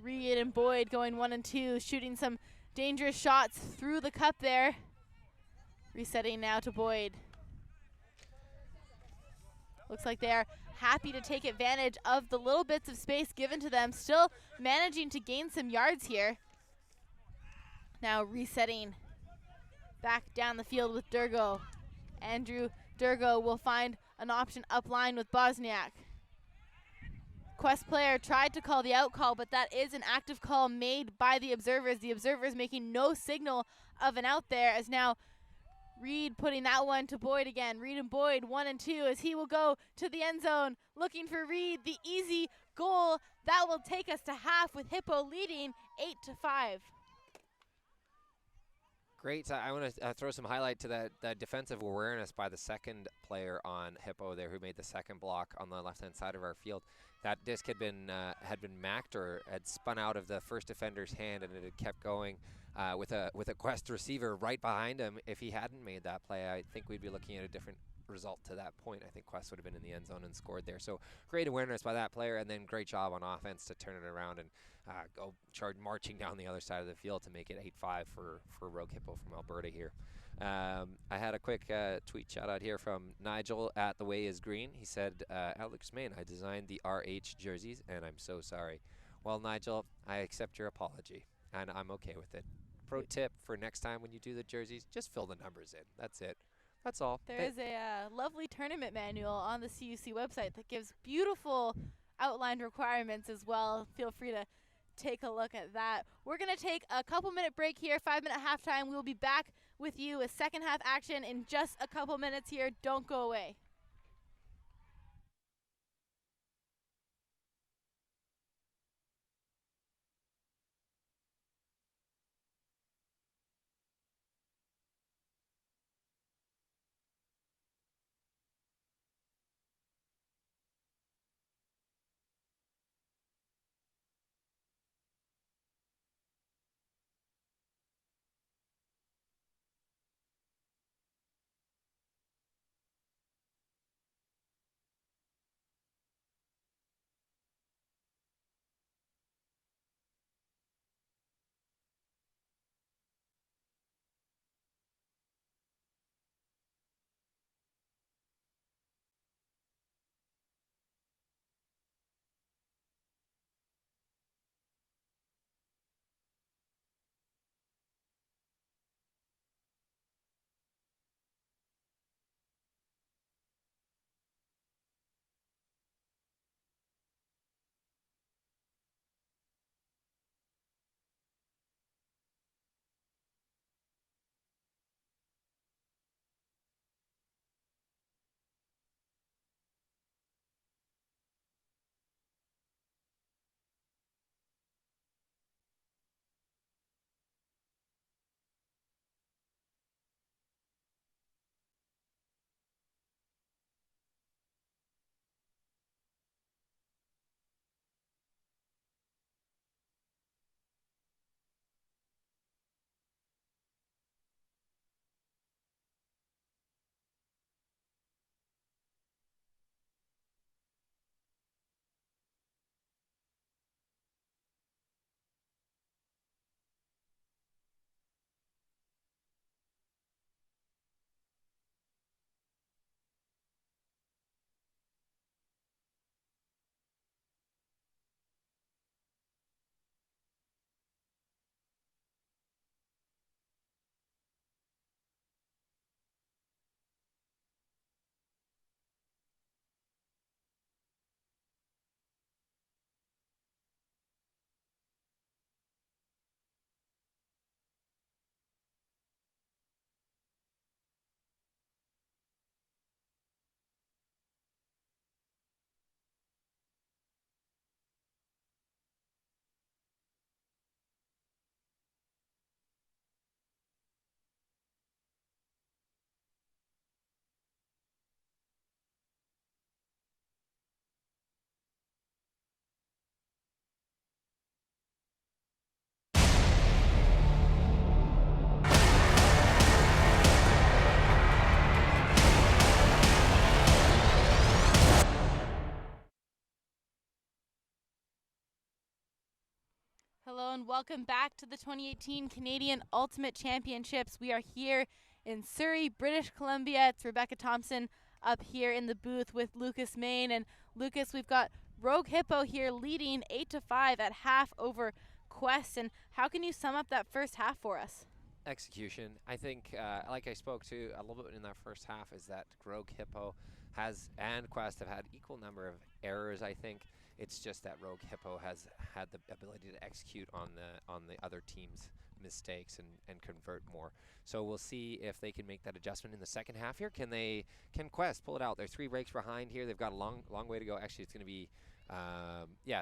Reed and Boyd going 1 and 2, shooting some dangerous shots through the cup there. Resetting now to Boyd. Looks like they're happy to take advantage of the little bits of space given to them, still managing to gain some yards here. Now resetting back down the field with Durgo. Andrew Durgo will find an option up line with Bosniak. Quest player tried to call the out call, but that is an active call made by the observers. The observers making no signal of an out there, as now Reed putting that one to Boyd again. Reed and Boyd 1 and 2 as he will go to the end zone looking for Reed. The easy goal that will take us to half with Hippo leading 8-5. Great. I want to throw some highlight to that defensive awareness by the second player on Hippo there, who made the second block on the left-hand side of our field. That disc had been macked or had spun out of the first defender's hand, and it had kept going with a Quest receiver right behind him. If he hadn't made that play, I think we'd be looking at a different result to that point, I think Quest would have been in the end zone and scored there. So great awareness by that player, and then great job on offense to turn it around and go marching down the other side of the field to make it 8-5 for Rogue Hippo from Alberta here. I had a quick tweet shout out here from Nigel at The Way Is Green. He said, Alex Main, I designed the RH jerseys, and I'm so sorry. Well, Nigel, I accept your apology, and I'm okay with it. Pro tip for next time when you do the jerseys, just fill the numbers in. That's it. That's all. There is a lovely tournament manual on the CUC website that gives beautiful outlined requirements as well. Feel free to take a look at that. We're going to take a couple-minute break here, 5-minute halftime. We'll be back with you with second half action in just a couple minutes here. Don't go away. Hello and welcome back to the 2018 Canadian Ultimate Championships. We are here in Surrey, British Columbia. It's Rebecca Thompson up here in the booth with Lucas Main. And Lucas, we've got Rogue Hippo here leading 8-5 at half over Quest. And how can you sum up that first half for us? Execution. I think, like I spoke to a little bit in that first half, is that Rogue Hippo and Quest have had equal number of errors, I think. It's just that Rogue Hippo has had the ability to execute on the other team's mistakes and convert more. So we'll see if they can make that adjustment in the second half here. Can Quest pull it out? They're 3 breaks behind here. They've got a long way to go. Actually, it's going to be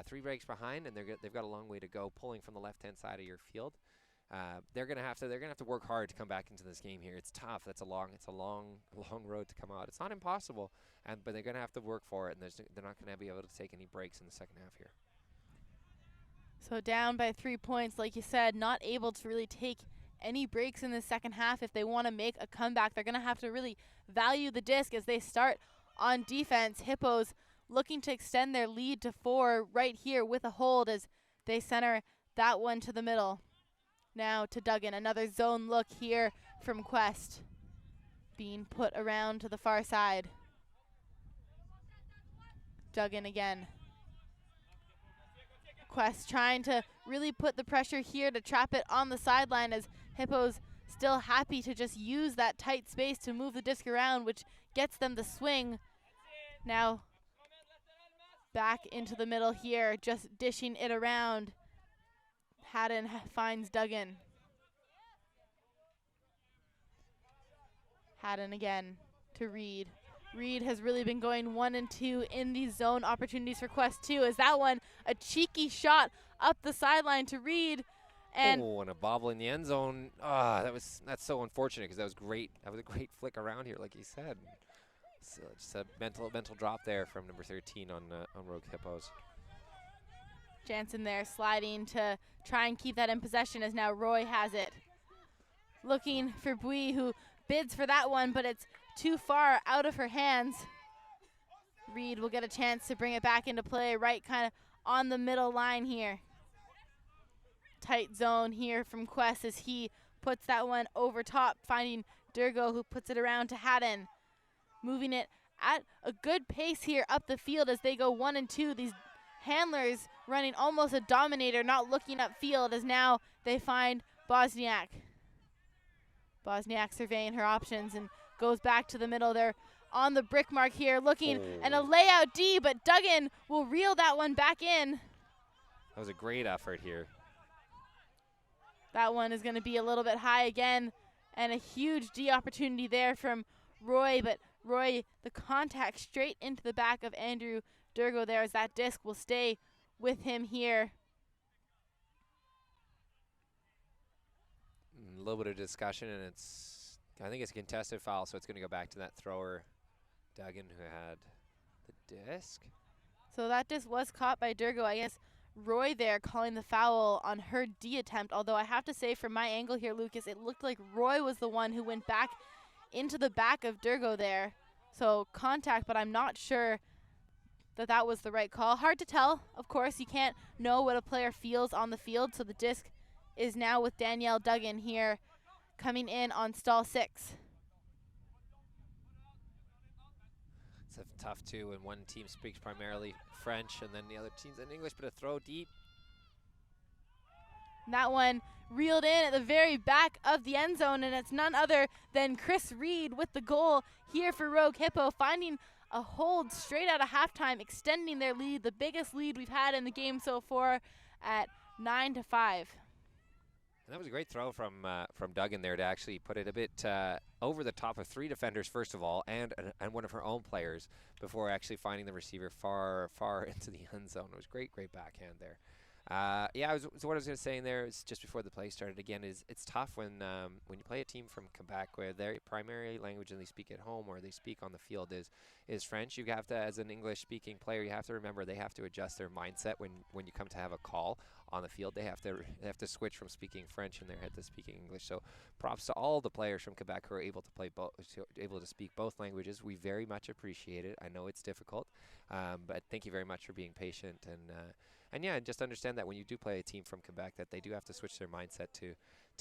3 breaks behind, and they've got a long way to go pulling from the left-hand side of your field. They're gonna have to work hard to come back into this game here. It's tough. It's a long road to come out. It's not impossible, but they're gonna have to work for it, and they're not gonna be able to take any breaks in the second half here. So down by 3 points, like you said, not able to really take any breaks in the second half if they want to make a comeback. They're going to have to really value the disc as they start on defense. Hippos looking to extend their lead to 4 right here with a hold as they center that one to the middle. Now to Duggan, another zone look here from Quest, being put around to the far side. Duggan again. Quest trying to really put the pressure here to trap it on the sideline as Hippos still happy to just use that tight space to move the disc around, which gets them the swing. Now back into the middle here, just dishing it around. Haddon finds Duggan. Haddon again to Reed. Reed has really been going 1 and 2 in these zone opportunities for Quest too. Is that one a cheeky shot up the sideline to Reed? And and a bobble in the end zone. That's so unfortunate because that was great. That was a great flick around here, like you said. So just a mental drop there from number 13 on Rogue Hippos. Jansen there sliding to try and keep that in possession as now Roy has it. Looking for Bui, who bids for that one, but it's too far out of her hands. Reed will get a chance to bring it back into play right kind of on the middle line here. Tight zone here from Quest as he puts that one over top, finding Durgo, who puts it around to Haddon. Moving it at a good pace here up the field as they go 1 and 2. These handlers running almost a dominator, not looking upfield as now they find Bosniak. Bosniak surveying her options and goes back to the middle. They're on the brick mark here looking, and a layout D, but Duggan will reel that one back in. That was a great effort here. That one is going to be a little bit high again, and a huge D opportunity there from Roy, but Roy, the contact straight into the back of Andrew Durgo there as that disc will stay with him here. A little bit of discussion, and I think it's a contested foul, so it's going to go back to that thrower, Duggan, who had the disc. So that disc was caught by Durgo. I guess Roy there calling the foul on her D attempt, although I have to say from my angle here, Lucas, it looked like Roy was the one who went back into the back of Durgo there. So contact, but I'm not sure that was the right call. Hard to tell, of course. You can't know what a player feels on the field, so the disc is now with Danielle Duggan here coming in on stall 6. It's tough too when one team speaks primarily French and then the other team's in English, but a throw deep. That one reeled in at the very back of the end zone, and it's none other than Chris Reed with the goal here for Rogue Hippo, finding a hold straight out of halftime, extending their lead, the biggest lead we've had in the game so far at 9-5. And that was a great throw from Duggan there to actually put it a bit over the top of 3 defenders, first of all, and one of her own players before actually finding the receiver far into the end zone. It was great backhand there. So what I was going to say in there is just before the play started again is it's tough when you play a team from Quebec where their primary language and they speak at home or they speak on the field is French. You have to, as an English-speaking player, you have to remember they have to adjust their mindset when you come to have a call on the field. They have to switch from speaking French in their head to speaking English. So props to all the players from Quebec who are able to play able to speak both languages. We very much appreciate it. I know it's difficult, but thank you very much for being patient and yeah, just understand that when you do play a team from Quebec that they do have to switch their mindset to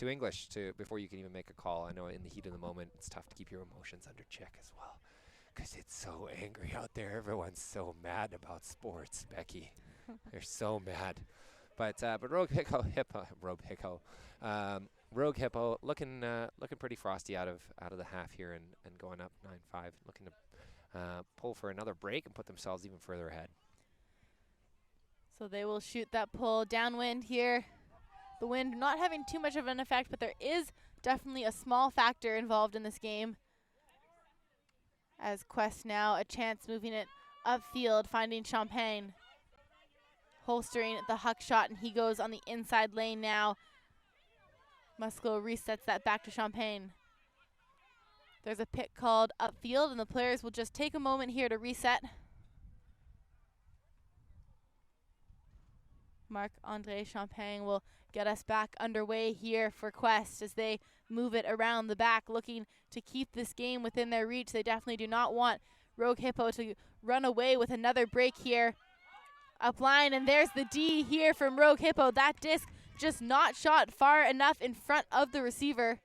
English before you can even make a call. I know in the heat of the moment it's tough to keep your emotions under check as well because it's so angry out there. Everyone's so mad about sports, Becky. They're so mad. But Rogue Hippo looking pretty frosty out of the half here and going up 9-5, looking to pull for another break and put themselves even further ahead. So they will shoot that pull downwind here. The wind not having too much of an effect, but there is definitely a small factor involved in this game. As Quest now a chance moving it upfield, finding Champagne. Holstering the huck shot, and he goes on the inside lane now. Musco resets that back to Champagne. There's a pick called upfield, and the players will just take a moment here to reset. Marc-Andre Champagne will get us back underway here for Quest as they move it around the back, looking to keep this game within their reach. They definitely do not want Rogue Hippo to run away with another break here. Up line, and there's the D here from Rogue Hippo. That disc just not shot far enough in front of the receiver.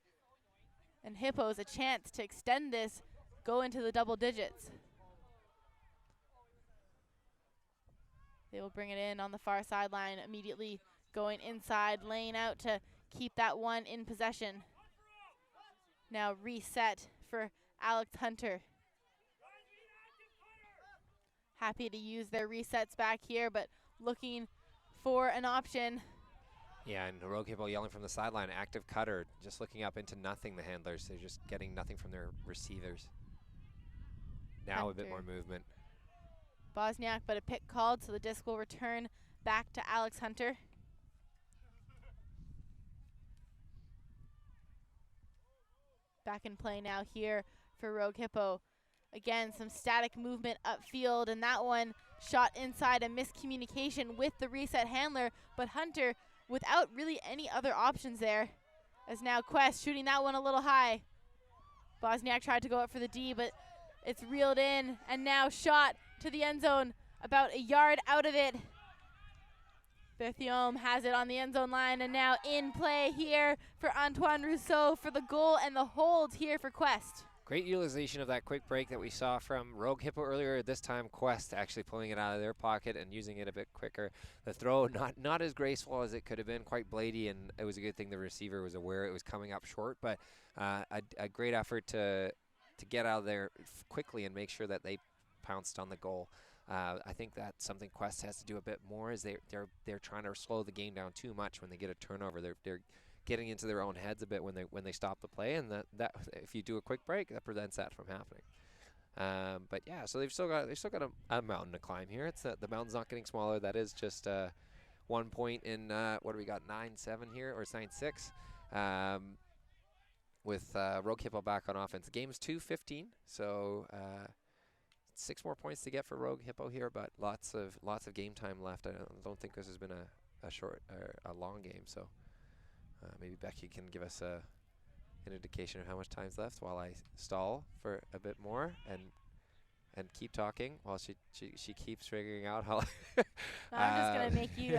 And Hippo's a chance to extend this, go into the double digits. They will bring it in on the far sideline, immediately going inside, laying out to keep that one in possession. Now reset for Alex Hunter. Happy to use their resets back here, but looking for an option. Yeah, and Rogue Hippo yelling from the sideline, active cutter, just looking up into nothing, the handlers. They're just getting nothing from their receivers. Now Hunter. A bit more movement. Bosniak, but a pick called, so the disc will return back to Alex Hunter. Back in play now here for Rogue Hippo. Again, some static movement upfield, and that one shot inside, a miscommunication with the reset handler, but Hunter without really any other options there, as now Quest shooting that one a little high. Bosniak tried to go up for the D, but it's reeled in, and now shot to the end zone, about a yard out of it. Berthiaume has it on the end zone line, and now in play here for Antoine Rousseau for the goal and the hold here for Quest. Great utilization of that quick break that we saw from Rogue Hippo earlier. This time Quest actually pulling it out of their pocket and using it a bit quicker. The throw not as graceful as it could have been, quite bladey, and it was a good thing the receiver was aware it was coming up short, but a great effort to get out of there quickly and make sure that they pounced on the goal. I think that's something Quest has to do a bit more, is they're trying to slow the game down too much when they get a turnover. They're getting into their own heads a bit when they stop the play, and that if you do a quick break, that prevents that from happening. But yeah, so they've still got a mountain to climb here. It's the mountain's not getting smaller. That is just 1 point in what do we got, 9-7 here, or it's 9-6. With Rogue Hippo back on offense. The game's 2:15, so 6 more points to get for Rogue Hippo here, but lots of game time left. I don't think this has been a short or a long game, so maybe Becky can give us an indication of how much time's left while I stall for a bit more and keep talking while she keeps figuring out how. I'm just gonna make you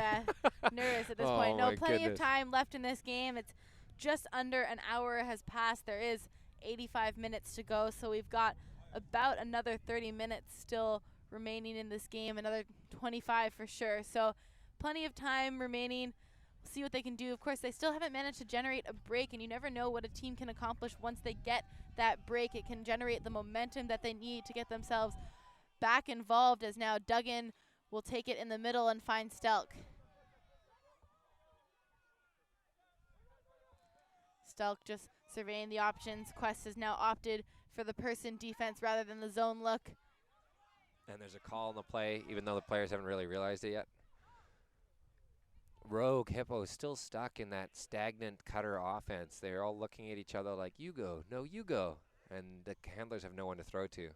nervous at this point. No, plenty of time left in this game. It's just under an hour has passed. There is 85 minutes to go, so we've got about another 30 minutes still remaining in this game, another 25 for sure. So plenty of time remaining. We'll see what they can do. Of course, they still haven't managed to generate a break, and you never know what a team can accomplish once they get that break. It can generate the momentum that they need to get themselves back involved, as now Duggan will take it in the middle and find Stelk. Stelk just surveying the options. Quest has now opted for the person defense rather than the zone look. And there's a call on the play, even though the players haven't really realized it yet. Rogue Hippo is still stuck in that stagnant cutter offense. They're all looking at each other like, you go, no, you go. And the handlers have no one to throw to.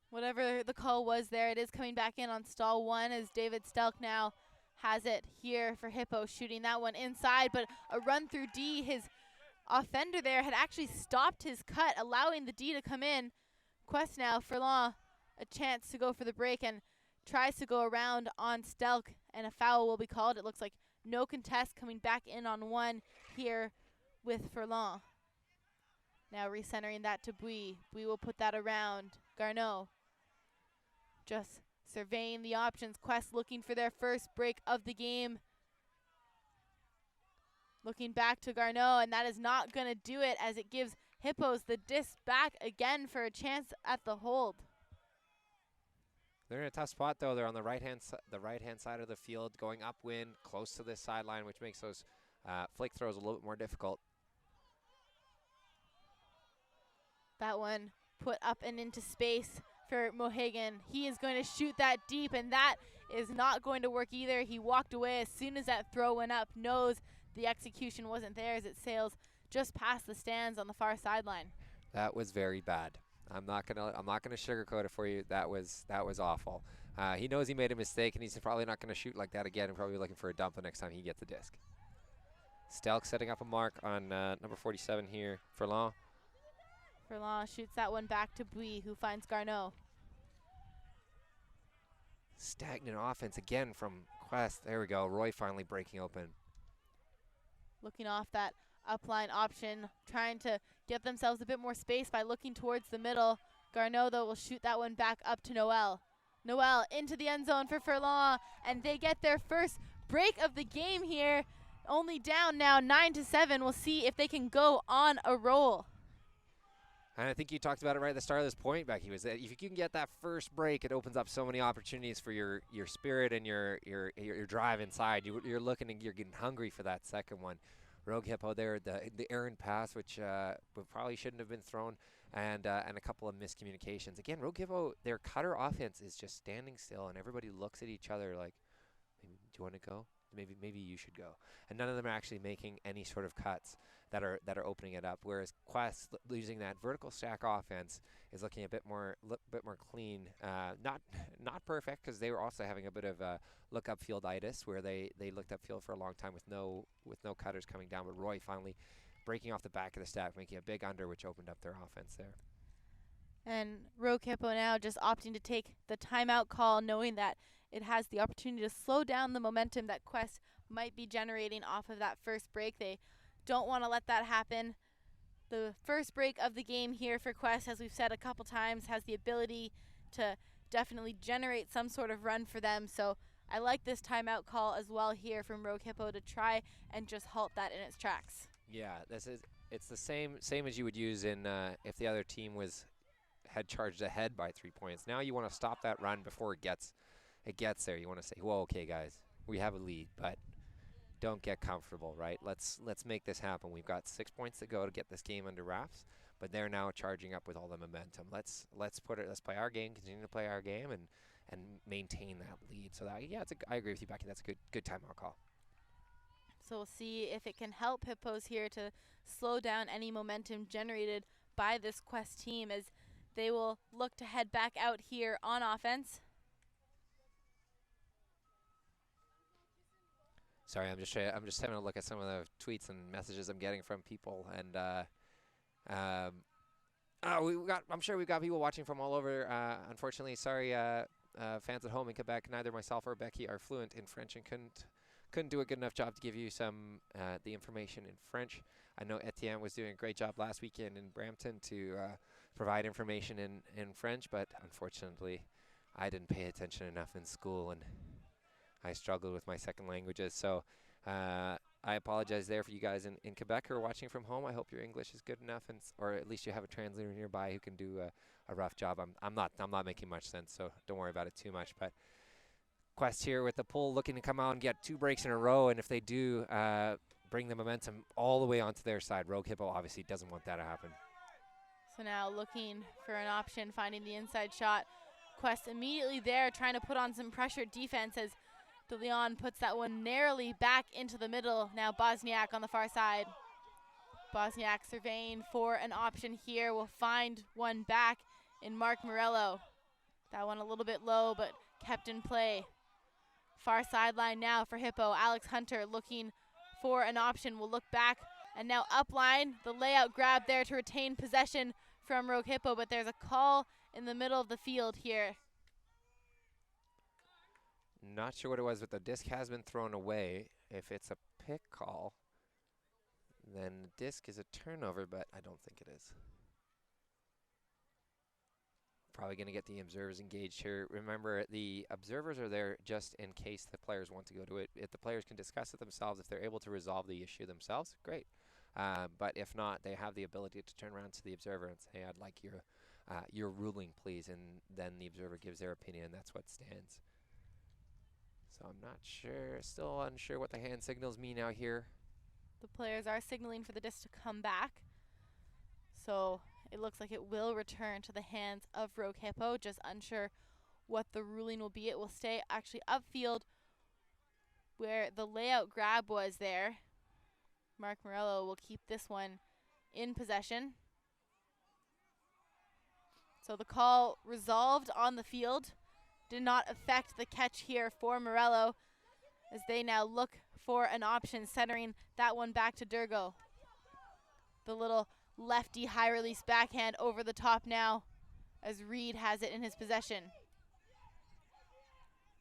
Whatever the call was there, it is coming back in on stall one, as David Stelk now has it here for Hippo, shooting that one inside, but a run through D. His offender there had actually stopped his cut, allowing the D to come in. Quest now, Furlan, a chance to go for the break and tries to go around on Stelk, and a foul will be called. It looks like no contest, coming back in on one here with Furlan. Now recentering that to Bui. Bui will put that around Garneau. Just surveying the options. Quest looking for their first break of the game. Looking back to Garneau, and that is not going to do it, as it gives Hippos the disc back again for a chance at the hold. They're in a tough spot, though. They're on the right-hand side of the field, going upwind, close to this sideline, which makes those flick throws a little bit more difficult. That one put up and into space for Mohegan. He is going to shoot that deep, and that is not going to work either. He walked away as soon as that throw went up, knows the execution wasn't there, as it sails just past the stands on the far sideline. That was very bad. I'm not gonna sugarcoat it for you. That was awful. He knows he made a mistake, and he's probably not gonna shoot like that again. And probably looking for a dump the next time he gets a disc. Stelk setting up a mark on number 47 here. Furlong. Furlong shoots that one back to Bui, who finds Garneau. Stagnant offense again from Quest. There we go. Roy finally breaking open. Looking off that upline option, trying to get themselves a bit more space by looking towards the middle. Garneau, though, will shoot that one back up to Noel. Noel into the end zone for Furlong, and they get their first break of the game here. Only down now 9-7. We'll see if they can go on a roll. And I think you talked about it right at the start of this point, Becky, was that if you can get that first break, it opens up so many opportunities for your spirit and your drive inside. You're looking and you're getting hungry for that second one. Rogue Hippo there, the errant pass, which probably shouldn't have been thrown, and a couple of miscommunications. Again, Rogue Hippo, their cutter offense is just standing still, and everybody looks at each other like, do you want to go? Maybe you should go. And none of them are actually making any sort of cuts that are opening it up. Whereas Quest, losing that vertical stack offense, is looking a bit more clean. Not perfect, because they were also having a bit of look upfield-itis, where they looked upfield for a long time with no cutters coming down. But Roy finally breaking off the back of the stack, making a big under, which opened up their offense there. And Rogue Hippo now just opting to take the timeout call, knowing that it has the opportunity to slow down the momentum that Quest might be generating off of that first break. They don't want to let that happen. The first break of the game here for Quest, as we've said a couple times, has the ability to definitely generate some sort of run for them. So I like this timeout call as well here from Rogue Hippo to try and just halt that in its tracks. Yeah, it's the same as you would use in if the other team had charged ahead by 3 points. Now you want to stop that run before it gets there. You want to say, well, okay, guys, we have a lead, but don't get comfortable, right? Let's make this happen. We've got 6 points to go to get this game under wraps, but they're now charging up with all the momentum. Let's play our game, continue to play our game, and maintain that lead. So that, yeah, I agree with you, Becky. That's a good timeout call. So we'll see if it can help Hippos here to slow down any momentum generated by this Quest team, as they will look to head back out here on offense. Sorry, I'm just having a look at some of the tweets and messages I'm getting from people, and I'm sure we've got people watching from all over. Unfortunately, sorry, fans at home in Quebec, neither myself or Becky are fluent in French and couldn't do a good enough job to give you some the information in French. I know Etienne was doing a great job last weekend in Brampton to provide information in French, but unfortunately, I didn't pay attention enough in school, and I struggled with my second languages. So I apologize there for you guys in Quebec who are watching from home. I hope your English is good enough, or at least you have a translator nearby who can do a rough job. I'm not making much sense, so don't worry about it too much. But Quest here with the pull, looking to come out and get 2 breaks in a row, and if they do, bring the momentum all the way onto their side. Rogue Hippo obviously doesn't want that to happen. So now looking for an option, finding the inside shot. Quest immediately there, trying to put on some pressure defense as De Leon puts that one narrowly back into the middle. Now Bosniak on the far side. Bosniak surveying for an option here. Will find one back in Mark Morello. That one a little bit low, but kept in play. Far sideline now for Hippo. Alex Hunter looking for an option. Will look back, and now upline. The layout grab there to retain possession from Rogue Hippo, but there's a call in the middle of the field here. Not sure what it was, but the disc has been thrown away. If it's a pick call, then the disc is a turnover, but I don't think it is. Probably going to get the observers engaged here. Remember, the observers are there just in case the players want to go to it. If the players can discuss it themselves, if they're able to resolve the issue themselves, great. But if not, they have the ability to turn around to the observer and say, I'd like your ruling, please. And then the observer gives their opinion, and that's what stands. So I'm not sure, still unsure what the hand signals mean out here. The players are signaling for the disc to come back. So it looks like it will return to the hands of Rogue Hippo. Just unsure what the ruling will be. It will stay actually upfield where the layout grab was there. Mark Morello will keep this one in possession. So the call resolved on the field. Did not affect the catch here for Morello as they now look for an option, centering that one back to Durgo. The little lefty high release backhand over the top now as Reed has it in his possession.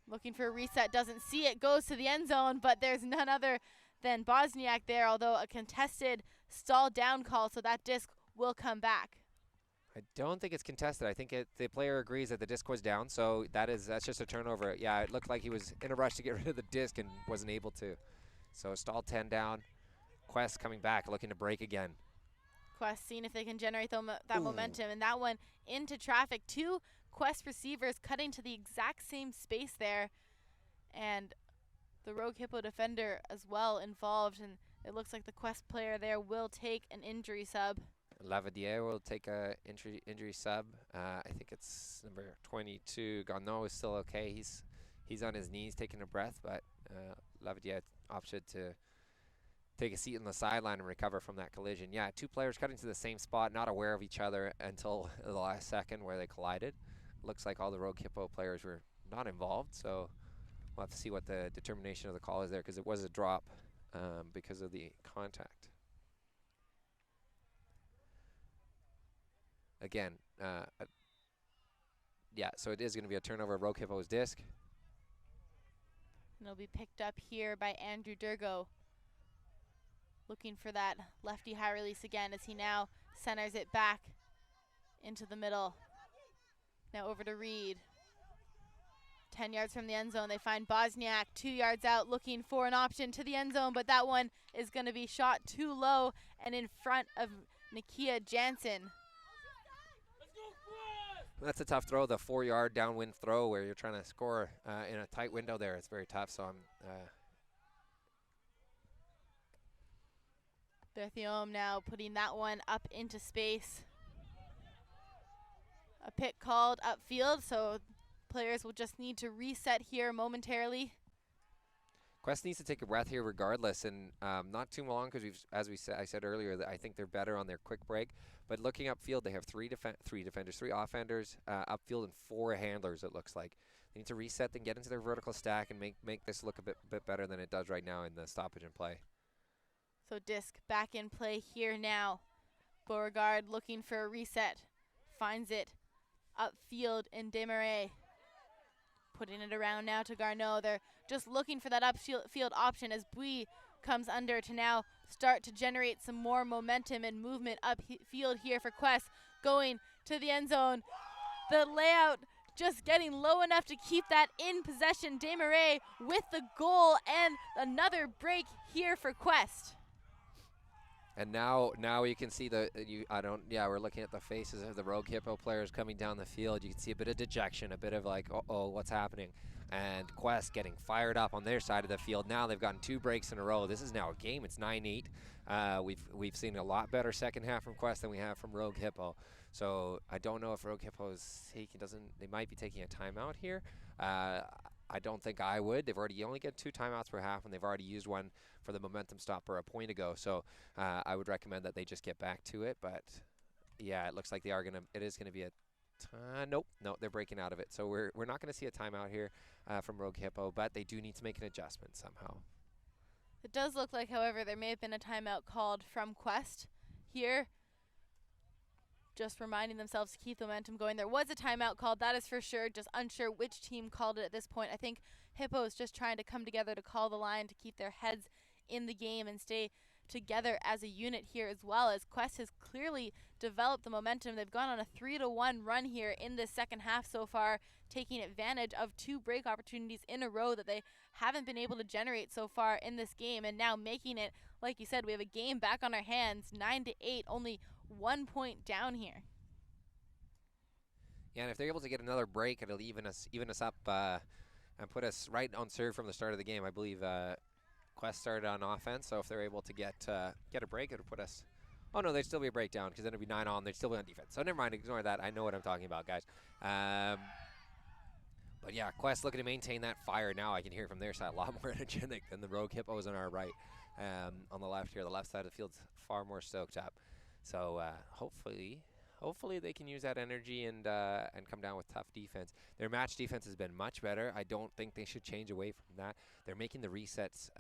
Looking for a reset, doesn't see it, goes to the end zone, but there's none other than Bosniak there, although a contested stall down call, so that disc will come back. I don't think it's contested. I think the player agrees that the disc was down, so that's just a turnover. Yeah, it looked like he was in a rush to get rid of the disc and wasn't able to. So stall 10 down. Quest coming back, looking to break again. Quest seeing if they can generate that momentum, and that one into traffic. Two Quest receivers cutting to the exact same space there, and the Rogue Hippo defender as well involved, and it looks like the Quest player there will take an injury sub. Lavadier will take a injury sub. I think it's number 22. Garneau is still okay. He's on his knees taking a breath, but Lavadier opted to take a seat on the sideline and recover from that collision. Yeah, two players cutting to the same spot, not aware of each other until the last second where they collided. Looks like all the Rogue Hippo players were not involved, so we'll have to see what the determination of the call is there, because it was a drop because of the contact. Again, yeah, so it is going to be a turnover of Rogue Hippo's disc. And it'll be picked up here by Andrew Durgo. Looking for that lefty high release again as he now centers it back into the middle. Now over to Reed. 10 yards from the end zone, they find Bosniak 2 yards out looking for an option to the end zone, but that one is going to be shot too low and in front of Nakia Jansen. That's a tough throw, the 4-yard downwind throw where you're trying to score in a tight window there. It's very tough, so I'm... Berthiaume now putting that one up into space. A pick called upfield, so players will just need to reset here momentarily. Quest needs to take a breath here regardless, and not too long, because as I said earlier, that I think they're better on their quick break. But looking upfield, they have three defenders, 3 offenders upfield, and 4 handlers. It looks like they need to reset, then get into their vertical stack and make this look a bit better than it does right now in the stoppage and play. So disc back in play here now. Beauregard looking for a reset, finds it upfield in Desmarais. Putting it around now to Garneau. They're just looking for that upfield option as Bui comes under to now start to generate some more momentum and movement upfield here for Quest. Going to the end zone. The layout just getting low enough to keep that in possession. Desmarais with the goal and another break here for Quest. And now you can see we're looking at the faces of the Rogue Hippo players coming down the field. You can see a bit of dejection, a bit of like, uh-oh, what's happening? And Quest getting fired up on their side of the field. Now they've gotten 2 breaks in a row. This is now a game. It's 9-8. We've seen a lot better second half from Quest than we have from Rogue Hippo. So I don't know if Rogue Hippo they might be taking a timeout here. I don't think I would. You only get 2 timeouts per half, and they've already used one for the momentum stopper a point ago. So I would recommend that they just get back to it. But yeah, it looks like it is gonna be a nope, they're breaking out of it. So we're not gonna see a timeout here from Rogue Hippo, but they do need to make an adjustment somehow. It does look like, however, there may have been a timeout called from Quest here. Just reminding themselves to keep the momentum going. There was a timeout called, that is for sure. Just unsure which team called it at this point. I think Hippo is just trying to come together to call the line to keep their heads in the game and stay together as a unit here, as well as Quest has clearly developed the momentum. They've gone on a 3-1 run here in this second half so far, taking advantage of 2 break opportunities in a row that they haven't been able to generate so far in this game, and now making it, like you said, we have a game back on our hands, 9-8, only 1 point down here. Yeah, and if they're able to get another break, it'll even us up and put us right on serve from the start of the game. I believe Quest started on offense, so if they're able to get a break, it'll put us. Oh no, there'd still be a breakdown because then it'd be 9 on. They'd still be on defense. So never mind, ignore that. I know what I'm talking about, guys. But yeah, Quest looking to maintain that fire. Now I can hear from their side a lot more energetic than the Rogue Hippos on our right. On the left here, the left side of the field's far more stoked up. So hopefully hopefully they can use that energy and come down with tough defense. Their match defense has been much better. I don't think they should change away from that. They're making the resets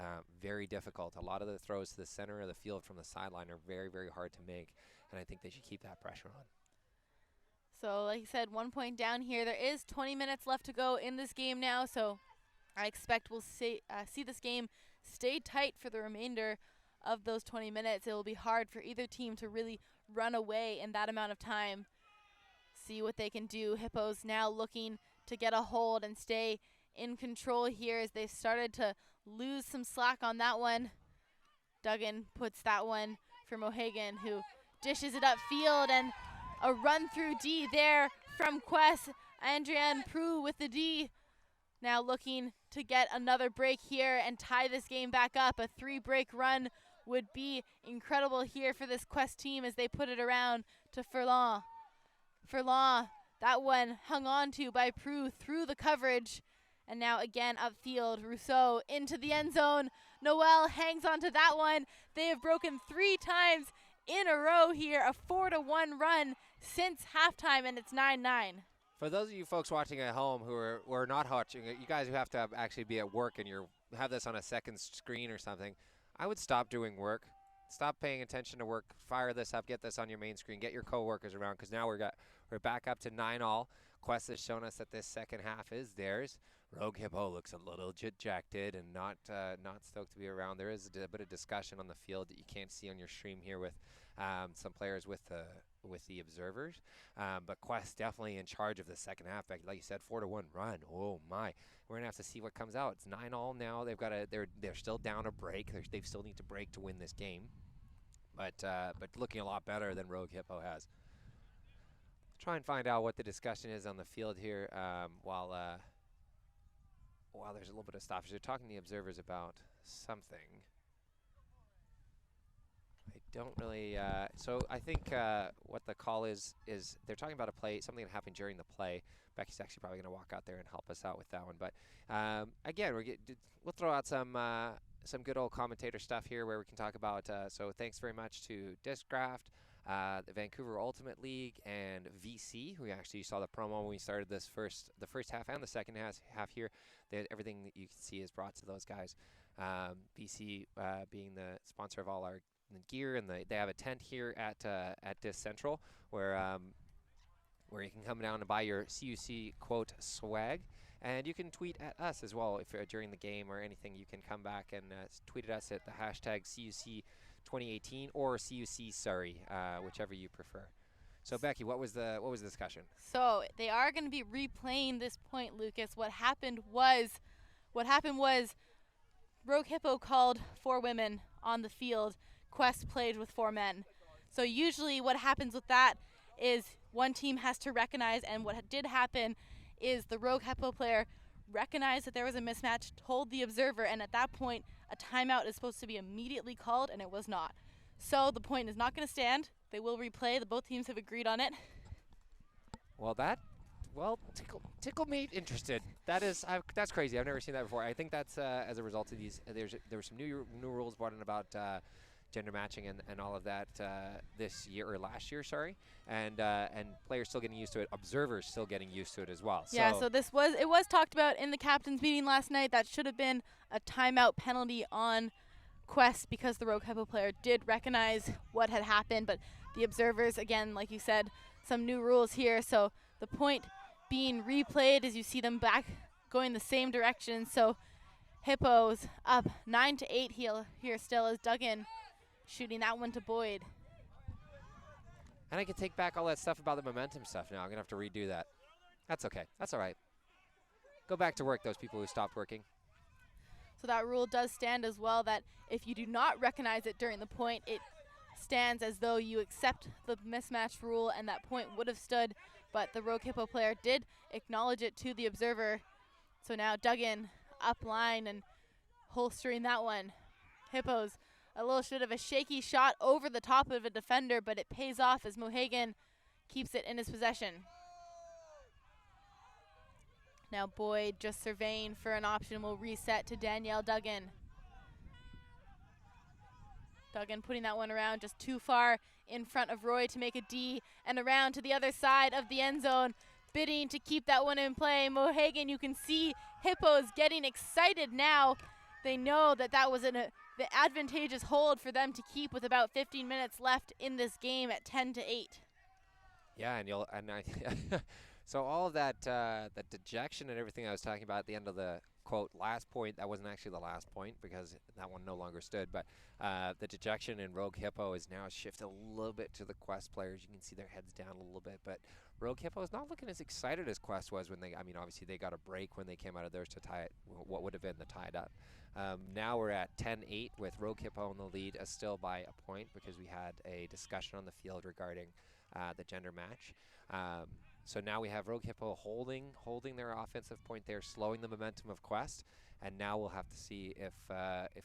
very difficult. A lot of the throws to the center of the field from the sideline are very, very hard to make, and I think they should keep that pressure on. So like you said, 1 point down here. There is 20 minutes left to go in this game now, so I expect we'll see this game stay tight for the remainder of those 20 minutes. It will be hard for either team to really run away in that amount of time. See what they can do. Hippos now looking to get a hold and stay in control here as they've started to lose some slack on that one. Duggan puts that one for Mohegan, who dishes it upfield, and a run through D there from Quest. Andrian Prue with the D. Now looking to get another break here and tie this game back up. A 3-break run would be incredible here for this Quest team as they put it around to Furlan. Furlan, that one hung on to by Prue through the coverage. And now again upfield, Rousseau into the end zone. Noel hangs on to that one. They have broken 3 times in a row here, a 4-1 run since halftime, and it's 9-9. For those of you folks watching at home who are not watching, you guys who have to actually be at work and you have this on a second screen or something, I would stop doing work. Stop paying attention to work. Fire this up. Get this on your main screen. Get your coworkers around, because now we're back up to 9-all. Quest has shown us that this second half is theirs. Rogue Hippo looks a little dejected and not stoked to be around. There is a bit of discussion on the field that you can't see on your stream here with some players with the observers. But Quest definitely in charge of the second half. Like you said, 4-1 run. Oh my! We're gonna have to see what comes out. It's 9-all now. They're still down a break. They still need to break to win this game. But looking a lot better than Rogue Hippo has. Try and find out what the discussion is on the field here while there's a little bit of stoppage. They're talking to the observers about something. I don't really. So I think what the call is they're talking about a play, something that happened during the play. Becky's actually probably going to walk out there and help us out with that one. But again, we'll throw out some good old commentator stuff here where we can talk about. So thanks very much to Discraft, the Vancouver Ultimate League, and VC, who actually saw the promo when we started the first half and the second half here. Everything that you can see is brought to those guys. VC being the sponsor of all our gear, and they have a tent here at Dis Central where you can come down and buy your CUC quote swag. And you can tweet at us as well if during the game or anything. You can come back and tweet at us at the hashtag CUC 2018 or CUC Surrey, whichever you prefer. So Becky, what was the discussion? So they are going to be replaying this point, Lucas. What happened was Rogue Hippo called 4 women on the field. Quest played with 4 men. So usually what happens with that is one team has to recognize, and what did happen is the Rogue Hippo player recognized that there was a mismatch, told the observer, and at that point a timeout is supposed to be immediately called, and it was not. So the point is not going to stand. They will replay. Both teams have agreed on it. Well, tickle me interested. That's crazy. I've never seen that before. I think that's as a result of these. There were some new rules brought in about gender matching and all of that this year or last year, sorry. And players still getting used to it. Observers still getting used to it as well. Yeah. So it was talked about in the captain's meeting last night. That should have been a timeout penalty on Quest because the Rogue Hippo player did recognize what had happened, but the observers, again, like you said, some new rules here. So the point being replayed as you see them back going the same direction. So Hippos up 9-8 here still as Duggan shooting that one to Boyd. And I can take back all that stuff about the momentum stuff now. I'm going to have to redo that. That's okay. That's all right. Go back to work, those people who stopped working. So that rule does stand as well, that if you do not recognize it during the point, it stands as though you accept the mismatch rule and that point would have stood, but the Rogue Hippo player did acknowledge it to the observer. So now Duggan up line and holstering that one. Hippos, a little bit of a shaky shot over the top of a defender, but it pays off as Mohegan keeps it in his possession. Now Boyd just surveying for an option will reset to Danielle Duggan. Duggan putting that one around just too far in front of Roy to make a D, and around to the other side of the end zone, bidding to keep that one in play. Mohegan, you can see Hippos getting excited now. They know that that was the advantageous hold for them to keep with about 15 minutes left in this game at 10-8. Yeah, so all of that that dejection and everything I was talking about at the end of the quote last point, that wasn't actually the last point because that one no longer stood, but the dejection in Rogue Hippo is now shifted a little bit to the Quest players. You can see their heads down a little bit, but Rogue Hippo is not looking as excited as Quest was when obviously they got a break when they came out of theirs to tie it, what would have been the tied up. Now we're at 10-8 with Rogue Hippo in the lead, still by a point because we had a discussion on the field regarding the gender match. So now we have Rogue Hippo holding their offensive point there, slowing the momentum of Quest, and now we'll have to see if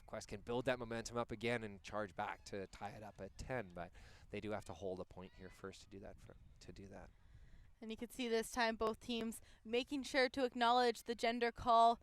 Quest can build that momentum up again and charge back to tie it up at 10. But they do have to hold a point here first to do that. And you can see this time both teams making sure to acknowledge the gender call.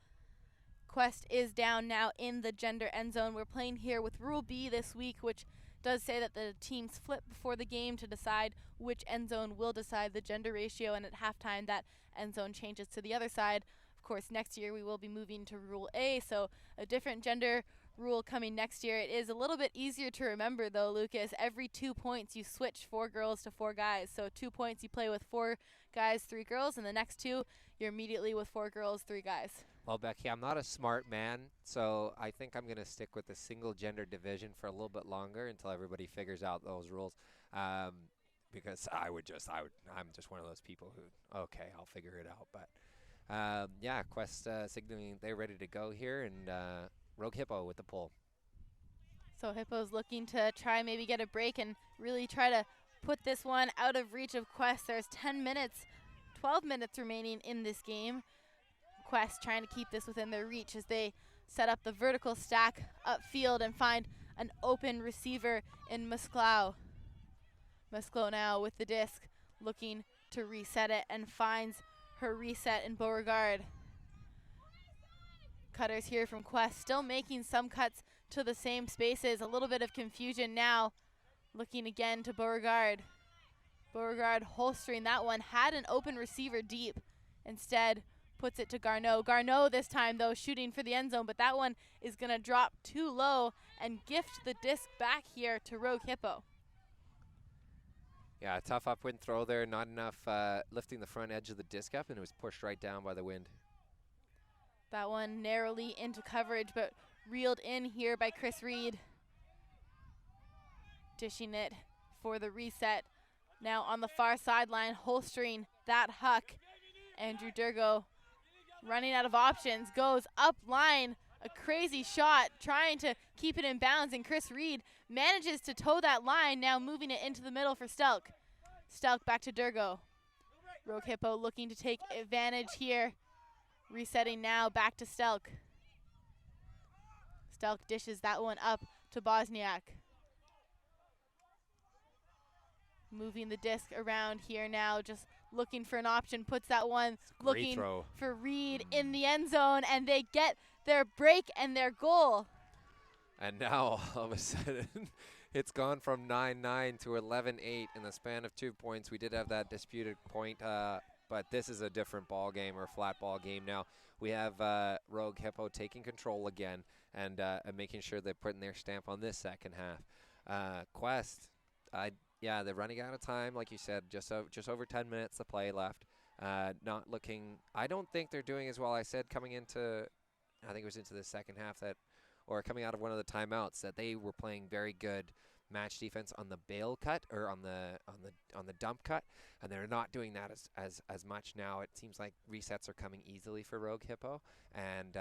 Quest is down now in the gender end zone. We're playing here with Rule B this week, which does say that the teams flip before the game to decide which end zone will decide the gender ratio, and at halftime that end zone changes to the other side. Of course, next year we will be moving to Rule A, so a different gender rule coming next year. It is a little bit easier to remember though, Lucas. Every 2 points you switch 4 girls to 4 guys. So 2 points you play with 4 guys, 3 girls, and the next 2 you're immediately with 4 girls, 3 guys. Well, Becky, I'm not a smart man, so I think I'm going to stick with the single gender division for a little bit longer until everybody figures out those rules. Because I'm just one of those people who, okay, I'll figure it out. But yeah, Quest signaling they're ready to go here, and Rogue Hippo with the pull. So Hippo's looking to try maybe get a break and really try to put this one out of reach of Quest. There's 12 minutes remaining in this game. Quest trying to keep this within their reach as they set up the vertical stack upfield and find an open receiver in Musclau. Musclau now with the disc, looking to reset it, and finds her reset in Beauregard. Cutters here from Quest, still making some cuts to the same spaces. A little bit of confusion now. Looking again to Beauregard. Beauregard holstering that one, had an open receiver deep. Instead, puts it to Garneau. Garneau this time, though, shooting for the end zone, but that one is going to drop too low and gift the disc back here to Rogue Hippo. Yeah, tough upwind throw there. Not enough lifting the front edge of the disc up, and it was pushed right down by the wind. That one narrowly into coverage, but reeled in here by Chris Reed. Dishing it for the reset. Now on the far sideline, holstering that huck. Andrew Durgo running out of options, goes up line, a crazy shot, trying to keep it in bounds, and Chris Reed manages to toe that line, now moving it into the middle for Stelk. Stelk back to Durgo. Rogue Hippo looking to take advantage here. Resetting now back to Stelk. Stelk dishes that one up to Bosniak. Moving the disc around here now, just looking for an option, puts that one, looking for Reed in the end zone, and they get their break and their goal. And now, all of a sudden, it's gone from 9-9 to 11-8 in the span of 2 points. We did have that disputed point, but this is a different ball game, or flat ball game now. We have Rogue Hippo taking control again and making sure they're putting their stamp on this second half. Quest, yeah, they're running out of time, like you said, just over 10 minutes to play left. Not looking, I don't think they're doing as well. I said coming into, I think it was into the second half or coming out of one of the timeouts, that they were playing very good match defense on the bail cut, or on the dump cut, and they're not doing that as much now. It seems like resets are coming easily for Rogue Hippo, and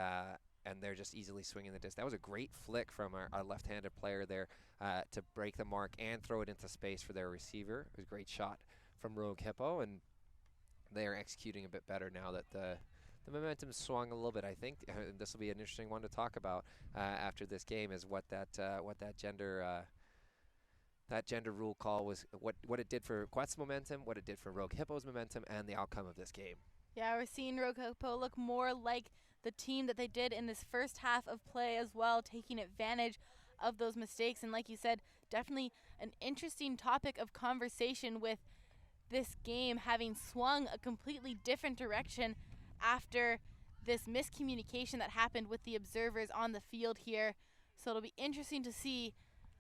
they're just easily swinging the disc. That was a great flick from our left-handed player there to break the mark and throw it into space for their receiver. It was a great shot from Rogue Hippo, and they are executing a bit better now that the momentum swung a little bit. I think this will be an interesting one to talk about after this game, is what that gender rule call was, what it did for Quest's momentum, what it did for Rogue Hippo's momentum, and the outcome of this game. Yeah, we're seeing Rogue Hippo look more like the team that they did in this first half of play as well, taking advantage of those mistakes. And like you said, definitely an interesting topic of conversation with this game having swung a completely different direction after this miscommunication that happened with the observers on the field here. So it'll be interesting to see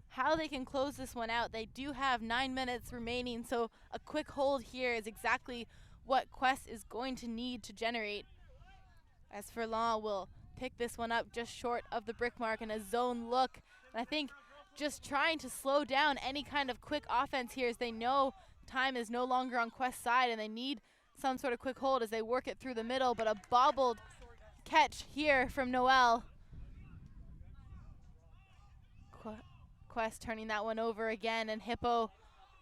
how they can close this one out. They do have 9 minutes remaining, so a quick hold here is exactly what Quest is going to need to generate. As Furlan will pick this one up just short of the brick mark in a zone look. And I think just trying to slow down any kind of quick offense here, as they know time is no longer on Quest's side and they need some sort of quick hold as they work it through the middle. But a bobbled catch here from Noel. Quest turning that one over again, and Hippo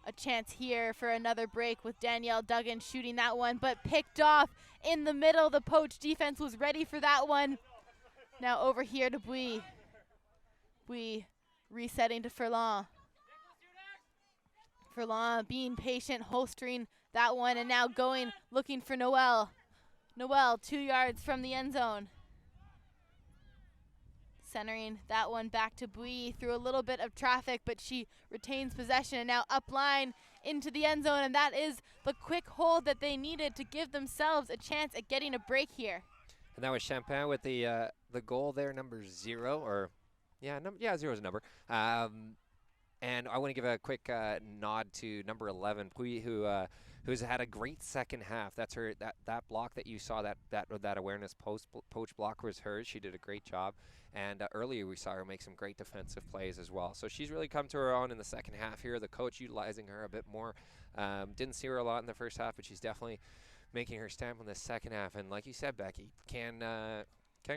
a chance here for another break with Danielle Duggan shooting that one, but picked off in the middle. The Poach defense was ready for that one. Now over here to Bui. Bui resetting to Furlan. Furlan being patient, holstering that one, and now going, looking for Noel. Noel 2 yards from the end zone. Centering that one back to Bui through a little bit of traffic, but she retains possession, and now up line into the end zone, and that is the quick hold that they needed to give themselves a chance at getting a break here. And that was Champagne with the goal there, number 0, or yeah, 0 is a number. And I want to give a quick nod to number 11, Pui, who's had a great second half. That's her. That block that you saw, that awareness poach block was hers. She did a great job. And earlier we saw her make some great defensive plays as well. So she's really come to her own in the second half here. The coach utilizing her a bit more. Didn't see her a lot in the first half, but she's definitely making her stamp on the second half. And like you said, Becky, can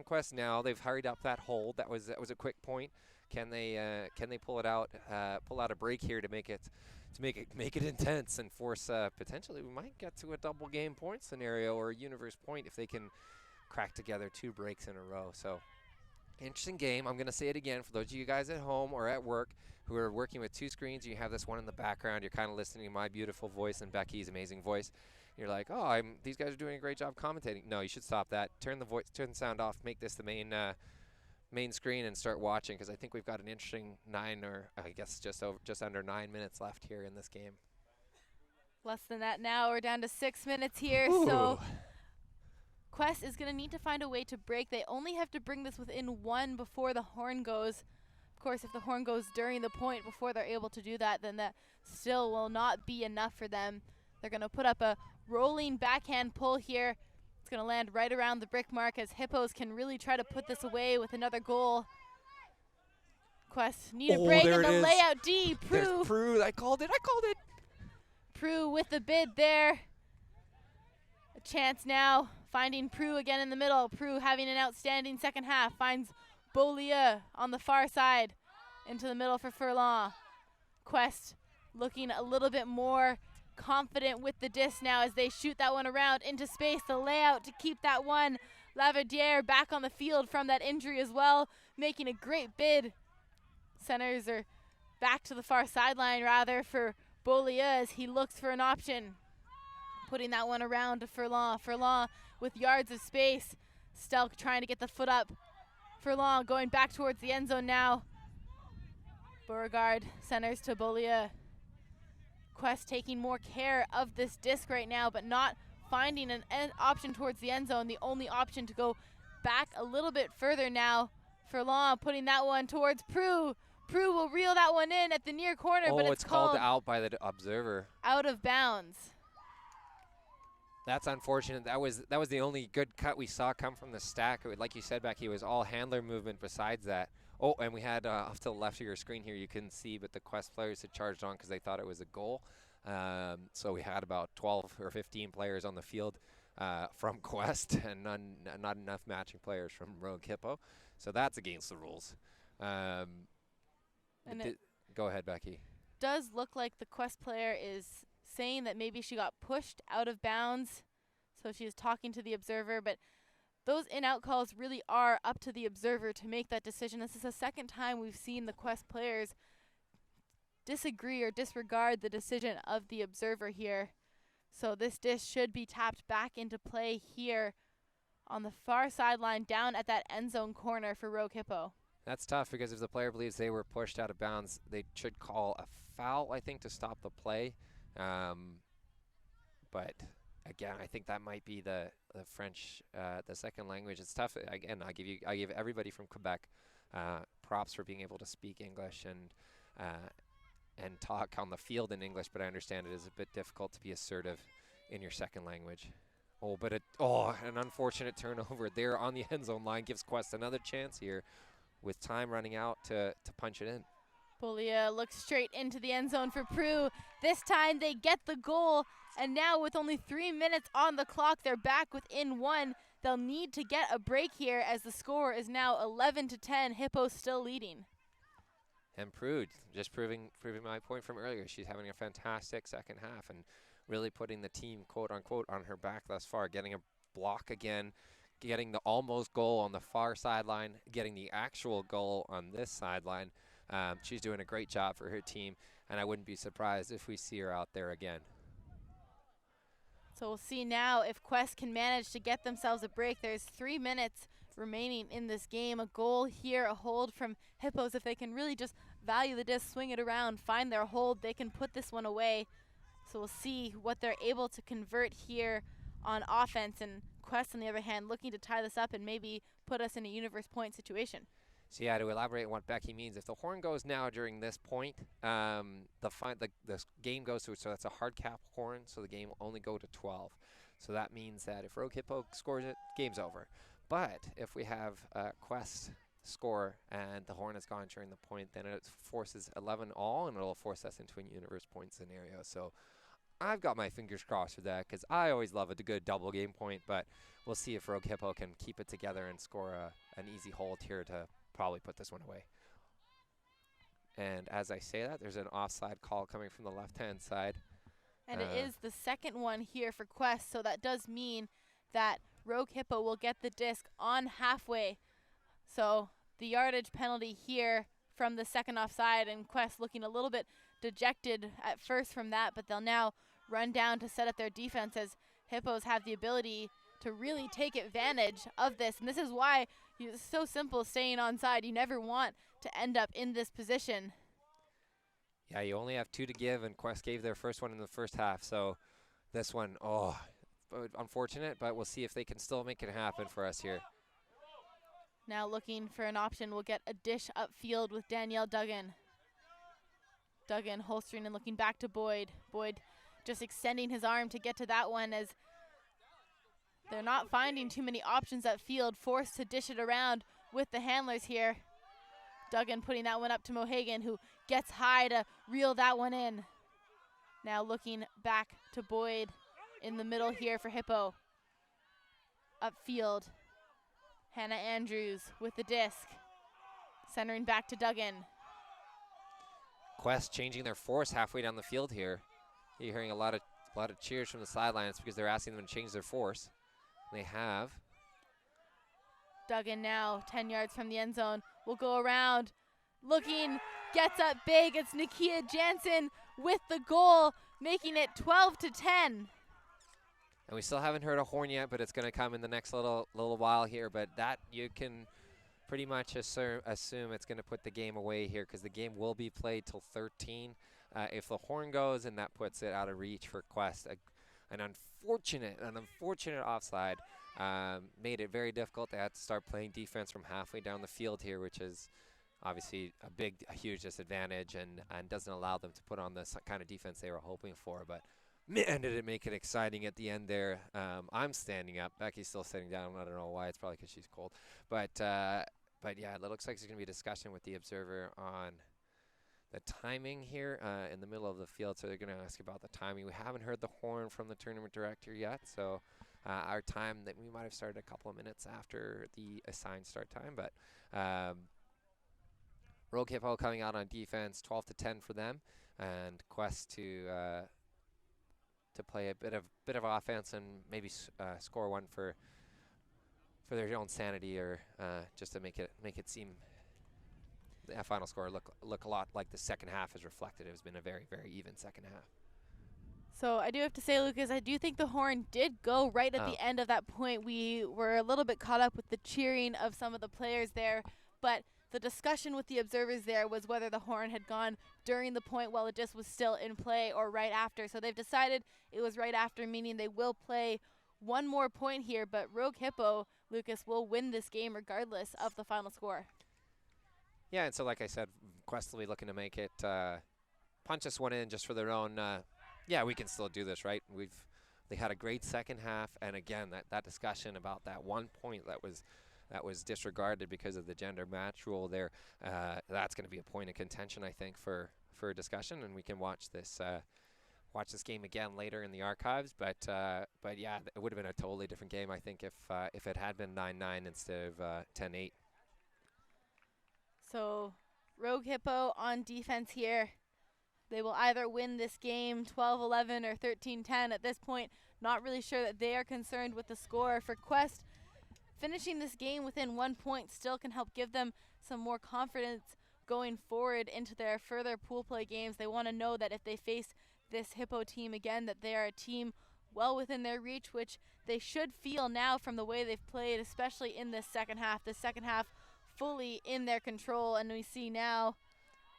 Quest now? They've hurried up that hold. That was a quick point. Can they pull it out? Pull out a break here to make it intense and force potentially we might get to a double game point scenario or a universe point if they can crack together 2 breaks in a row. So interesting game. I'm going to say it again for those of you guys at home or at work who are working with 2 screens. You have this one in the background. You're kind of listening to my beautiful voice and Becky's amazing voice. You're like, oh, these guys are doing a great job commentating. No, you should stop that. Turn the sound off. Make this the main screen and start watching, because I think we've got an interesting 9, or I guess just under 9 minutes left here in this game. Less than that now. We're down to 6 minutes here. Ooh. So Quest is going to need to find a way to break. They only have to bring this within 1 before the horn goes. Of course, if the horn goes during the point before they're able to do that, then that still will not be enough for them. They're going to put up a rolling backhand pull here. It's going to land right around the brick mark as Hippos can really try to put this away with another goal. Quest need a break in the layout D. Prue, I called it. Prue with the bid there. A chance now, finding Prue again in the middle. Prue having an outstanding second half. Finds Beaulieu on the far side into the middle for Furlan. Quest looking a little bit more confident with the disc now as they shoot that one around into space. The layout to keep that one. Lavadier back on the field from that injury as well, making a great bid. Centers are back to the far sideline rather for Beaulieu as he looks for an option. Putting that one around to Furlan. Furlan with yards of space. Stelk trying to get the foot up. Furlan going back towards the end zone now. Beauregard centers to Beaulieu. Quest taking more care of this disc right now, but not finding an option towards the end zone. The only option to go back a little bit further now. Furlan putting that one towards Prue. Prue will reel that one in at the near corner, but it's called out by the observer. Out of bounds. That's unfortunate. That was the only good cut we saw come from the stack. Like you said, Becky, it was all handler movement besides that. Oh, and we had off to the left of your screen here, you couldn't see, but the Quest players had charged on because they thought it was a goal. So we had about 12 or 15 players on the field from Quest and not enough matching players from Rogue Hippo. So that's against the rules. Go ahead, Becky. Does look like the Quest player is saying that maybe she got pushed out of bounds. So she is talking to the observer, but those in-out calls really are up to the observer to make that decision. This is the second time we've seen the Quest players disagree or disregard the decision of the observer here. So this dish should be tapped back into play here on the far sideline down at that end zone corner for Rogue Hippo. That's tough because if the player believes they were pushed out of bounds, they should call a foul, I think, to stop the play. But again, I think that might be the French, the second language. It's tough. Again, I give everybody from Quebec props for being able to speak English and talk on the field in English, but I understand it is a bit difficult to be assertive in your second language. Oh, but an unfortunate turnover there on the end zone line gives Quest another chance here with time running out to punch it in. Bolia looks straight into the end zone for Prue. This time they get the goal, and now with only 3 minutes on the clock, they're back within 1. They'll need to get a break here as the score is now 11-10. Hippos still leading. And Prue, just proving my point from earlier, she's having a fantastic second half and really putting the team, quote unquote, on her back thus far, getting a block again, getting the almost goal on the far sideline, getting the actual goal on this sideline. She's doing a great job for her team, and I wouldn't be surprised if we see her out there again. So we'll see now if Quest can manage to get themselves a break. There's 3 minutes remaining in this game. A goal here, a hold from Hippos. If they can really just value the disc, swing it around, find their hold, they can put this one away. So we'll see what they're able to convert here on offense. And Quest, on the other hand, looking to tie this up and maybe put us in a universe point situation. So yeah, to elaborate on what Becky means, if the horn goes now during this point, the game goes to, so that's a hard cap horn, so the game will only go to 12. So that means that if Rogue Hippo scores it, game's over. But if we have Quest score and the horn has gone during the point, then it forces 11 all, and it'll force us into a universe point scenario. So I've got my fingers crossed for that because I always love a good double game point, but we'll see if Rogue Hippo can keep it together and score an easy hold here to probably put this one away. And as I say that, there's an offside call coming from the left-hand side. And it is the second one here for Quest, so that does mean that Rogue Hippo will get the disc on halfway. So the yardage penalty here from the second offside, and Quest looking a little bit dejected at first from that, but they'll now run down to set up their defense as Hippos have the ability to really take advantage of this. And this is why it's so simple staying onside. You never want to end up in this position. Yeah, you only have 2 to give, and Quest gave their first one in the first half. So this one, unfortunate, but we'll see if they can still make it happen for us here. Now looking for an option. We'll get a dish upfield with Danielle Duggan. Duggan holstering and looking back to Boyd. Boyd just extending his arm to get to that one as they're not finding too many options upfield, forced to dish it around with the handlers here. Duggan putting that one up to Mohagan, who gets high to reel that one in. Now looking back to Boyd in the middle here for Hippo. Upfield, Hannah Andrews with the disc. Centering back to Duggan. Quest changing their force halfway down the field here. You're hearing a lot of cheers from the sidelines because they're asking them to change their force. They have. Duggan now 10 yards from the end zone. Will go around, looking, gets up big. It's Nakia Jansen with the goal, making it 12-10. And we still haven't heard a horn yet, but it's going to come in the next little while here. But that you can pretty much assume it's going to put the game away here because the game will be played till 13. If the horn goes, and that puts it out of reach for Quest. An unfortunate offside made it very difficult. They had to start playing defense from halfway down the field here, which is obviously a huge disadvantage and doesn't allow them to put on the kind of defense they were hoping for. But man, did it make it exciting at the end there. I'm standing up. Becky's still sitting down. I don't know why. It's probably because she's cold. But yeah, it looks like there's going to be a discussion with the observer on the timing here in the middle of the field. So they're going to ask about the timing. We haven't heard the horn from the tournament director yet. So our time that we might have started a couple of minutes after the assigned start time. But Rogue Hippo coming out on defense, 12-10 for them. And Quest to play a bit of offense and maybe score one for their own sanity, or just to make it seem the final score look a lot like the second half is reflected. It has been a very, very even second half. So I do have to say, Lucas, I do think the horn did go right at the end of that point. We were a little bit caught up with the cheering of some of the players there, but the discussion with the observers there was whether the horn had gone during the point while it just was still in play or right after. So they've decided it was right after, meaning they will play one more point here, but Rogue Hippo, Lucas, will win this game regardless of the final score. Yeah, and so like I said, Quest will be looking to make it, punch this one in just for their own, yeah, we can still do this, right? They had a great second half, and again, that discussion about that 1 point that was disregarded because of the gender match rule there, that's going to be a point of contention, I think, for discussion, and we can watch this game again later in the archives. But yeah, it would have been a totally different game, I think, if it had been 9-9 instead of 10-8. So Rogue Hippo on defense here. They will either win this game 12-11 or 13-10. At this point, not really sure that they are concerned with the score. For Quest, finishing this game within 1 point still can help give them some more confidence going forward into their further pool play games. They want to know that if they face this Hippo team again, that they are a team well within their reach, which they should feel now from the way they've played, especially in this second half. The second half fully in their control, and we see now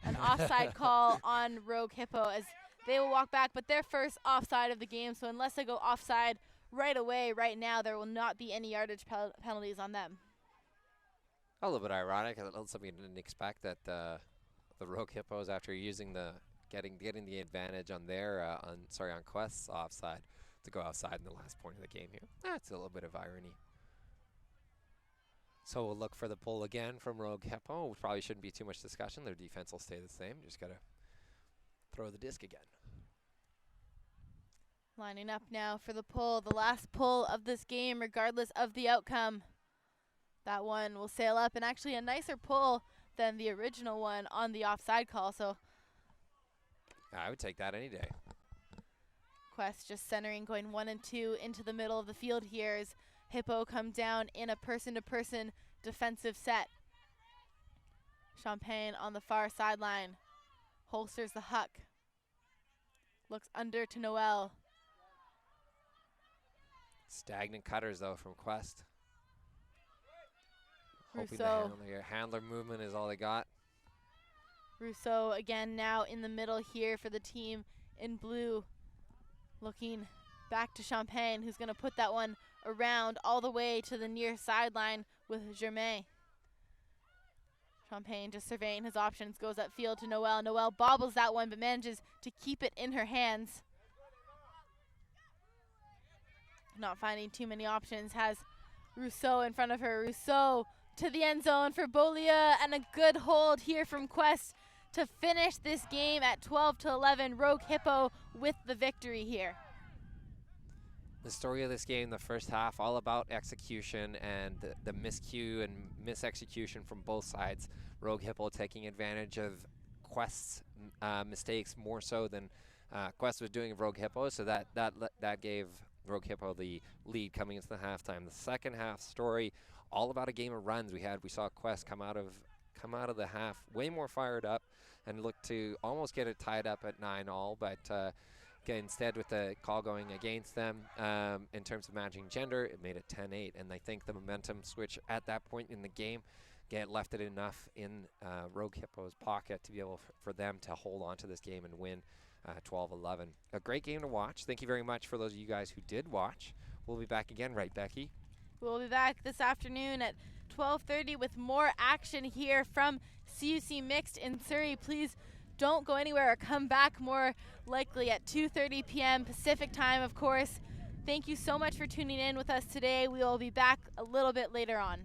an offside call on Rogue Hippo as they will walk back, but their first offside of the game, so unless they go offside right away, right now, there will not be any yardage penalties on them. A little bit ironic, something you didn't expect, that the Rogue Hippos, after using getting the advantage on their on Quest's offside, to go outside in the last point of the game here. That's a little bit of irony. So we'll look for the pull again from Rogue Hippo. Probably shouldn't be too much discussion. Their defense will stay the same. Just got to throw the disc again. Lining up now for the pull, the last pull of this game, regardless of the outcome. That one will sail up, and actually a nicer pull than the original one on the offside call. So I would take that any day. Quest just centering, going 1 and 2 into the middle of the field here as Hippo come down in a person-to-person defensive set. Champagne on the far sideline. Holsters the huck. Looks under to Noel. Stagnant cutters, though, from Quest. Hoping Rousseau. the handler movement is all they got. Rousseau again now in the middle here for the team in blue. Looking back to Champagne, who's going to put that one around all the way to the near sideline with Germain. Champagne just surveying his options, goes upfield to Noel. Noel bobbles that one, but manages to keep it in her hands. Not finding too many options, has Rousseau in front of her. Rousseau to the end zone for Bolia, and a good hold here from Quest to finish this game at 12-11. Rogue Hippo with the victory here. The story of this game, the first half, all about execution and the miscue and misexecution from both sides. Rogue Hippo taking advantage of Quest's mistakes more so than Quest was doing of Rogue Hippo, so that gave Rogue Hippo the lead coming into the halftime. The second half story, all about a game of runs. We saw Quest come out of the half way more fired up and look to almost get it tied up at 9-all, but instead, with the call going against them in terms of matching gender, it made it 10-8. And I think the momentum switch at that point in the game left it enough in Rogue Hippo's pocket to be able for them to hold on to this game and win 12-11. A great game to watch. Thank you very much for those of you guys who did watch. We'll be back again, right, Becky? We'll be back this afternoon at 12:30 with more action here from CUC Mixed in Surrey. Please don't go anywhere or come back, more likely at 2:30 p.m. Pacific time, of course. Thank you so much for tuning in with us today. We will be back a little bit later on.